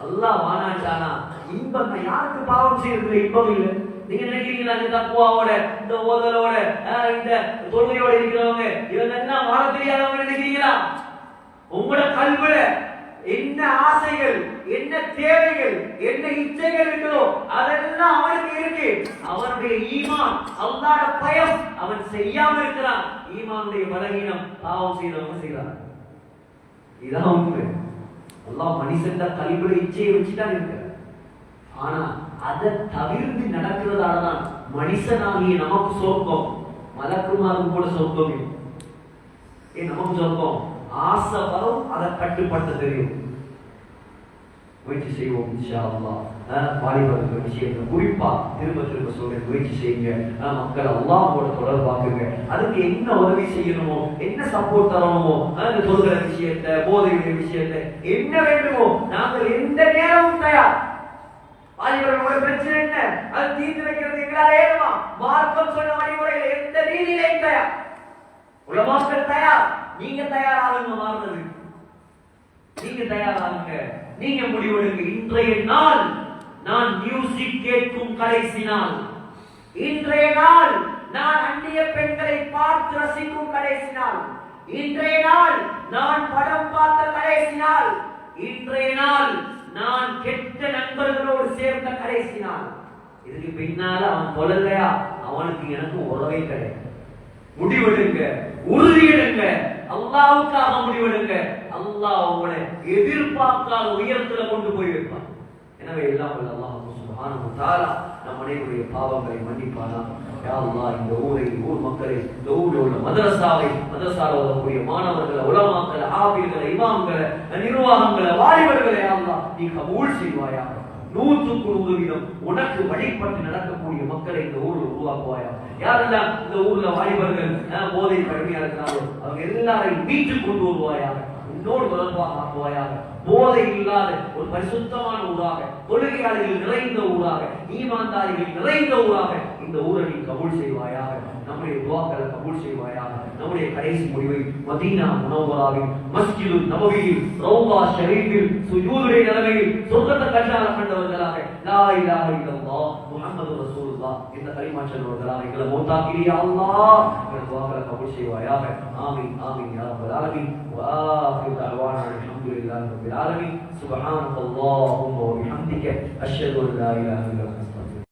அல்லாஹ் வானாட்டானா இன்பம். யாருக்கு பாவம் செய்யறதுல இன்பம் இல்லை? நீங்க நினைக்கிறீங்களா இந்த தக்குவாவோட, இந்த ஓதலோட, இந்த தொழுகையோட இருக்கிறவங்க இவங்க என்ன வாழ தெரியாதவங்க நினைக்கிறீங்களா? உங்களோட கல்வில என்ன ஆசைகள், என்ன தேவைகள், என்ன இச்சைகள் இருக்கிறோ அதெல்லாம் அவனுக்கு இருக்கு. அவனுடைய ஈமான், அல்லாஹ்வுடைய பயம் அவன் செய்யாம இருக்கிறான். ஈமானுடைய பலகீனம் பாவம் செய்யறவங்க செய்யறான். இதான் உண்மை. அல்லாஹ் மனுஷன் கல்வில இச்சையை வச்சுதான் இருக்கிறான். ஆனா அதை தவிர்த்து நடக்கிறதாலதான் மனுஷனாகிய நமக்கு சொர்க்கம், மலக்குமாரும் கூட சொர்க்கம். ஏன் நமக்கு சொர்க்கம்? ஆசை வரும், அதை கட்டுப்படுத்த தெரியும். முயற்சி செய்வோம் இன்ஷா அல்லாஹ். வாலிபர்கள் விஷயத்தை குறிப்பா திரும்ப திரும்ப சொல்றேன், முயற்சி செய்யுங்க. மக்கள் அல்லாஹ்வோட தொடர்பாக்குங்க. அதுக்கு என்ன உதவி செய்யணுமோ, என்ன சப்போர்ட் தரணுமோ, அந்த சொல்கிற விஷயத்தை, போதையுடைய விஷயத்தை என்ன வேண்டுமோ நாங்கள் எந்த நேரமும் தயார். வாலிபர்களோட பிரச்சனை என்ன, அது தீர்த்து வைக்கிறது எங்களால் ஏழுமா? மார்க்கம் சொன்ன வழிமுறையில் எந்த ரீதியிலையும் தயார். உலமாக்கள் தயார், நீங்க தயாராகுங்க மாறுறது. நீங்க தயாராக, நீங்க முடிவெடுங்க. இன்றைய நாள் நான் மியூசிக் கேட்கும் கடைசி நாள். இன்றைய நாள் நான் அந்நிய பெண்களை பார்த்து ரசிக்கும் கடைசி நாள். இன்றைய நாள் நான் படம் பார்த்த கடைசி நாள். இன்றைய நாள் நான் கெட்ட நண்பர்களோடு சேர்ந்த கடைசி நாள். இதுக்கு பின்னால அவன் சொல்லலையா, அவனுக்கு எனக்கு உறவே கிடையாது. முடிவெடுங்க, உறுதியெடுங்க, அல்லாஹ்வுக்காக முடிவெடுங்க. அல்லாஹ் உங்களை எதிர்பார்க்காத உயரத்துல கொண்டு போய் வைப்பான். எனவே எல்லாம் வல்ல அல்லாஹ் சுப்ஹானஹு வ தஆலா நம் அனைவருடைய பாவங்களை மன்னிப்பானாக. யா அல்லாஹ், இந்த ஊரை, ஊர் மக்களை, இந்த ஊரில் உள்ள மதரசாவில் ஓதக்கூடிய மாணவர்களை, உலமாக்களை, ஆபிர்களை, இமாம்களை, நிர்வாகங்களை, வாலிபர்களை யா அல்லாஹ் நீ கபூல் செய்வாயாக. 100% உனக்கு வழிபட்டு நடக்கக்கூடிய மக்களை இந்த ஊரில் உருவாக்குவாயா. யாரெல்லாம் இந்த ஊர்ல வாலிபர்கள் போதை கடுமையா இருக்கிறாங்களோ அவங்க எல்லாரையும் மீட்டுக் கொண்டு வருவாயாக. உன்னோடு தொடர்பாக ஆக்குவாயாக. போதை இல்லாத ஒரு பரிசுத்தமான ஊராக, தொழுகையாளிகள் நிறைந்த ஊராக, ஈமான்தாரிகள் நிறைந்த ஊராக இந்த ஊரை நீ கபூல் செய்வாயாக. நம்முடைய துஆக்களை கபூல் செய்வாயாக. நம்முடைய கடைசி முடிவை மதீனா முனவ்வராவில், மஸ்ஜிது நபவியில், ரௌதா ஷரீஃபில் சுஜூதுடைய நிலைமையில் சொர்க்கத்தை கண்டவர்களாக லா இலாஹ இல்லல்லாஹ் முஹம்மது ரசூலுல்லாஹ் இந்த கலிமா சொல்வர்களாக எங்களை மௌத்தாக்கிறியா அல்லாஹ். எங்கள் துஆக்களை கபூல் செய்வாயாக. ஆமீன் ஆமீன் யா ரப்பல் ஆலமீன். وآخر دعوانا الحمد لله رب العالمين. سبحانك اللهم وبحمدك أشهد أن لا إله إلا أنت.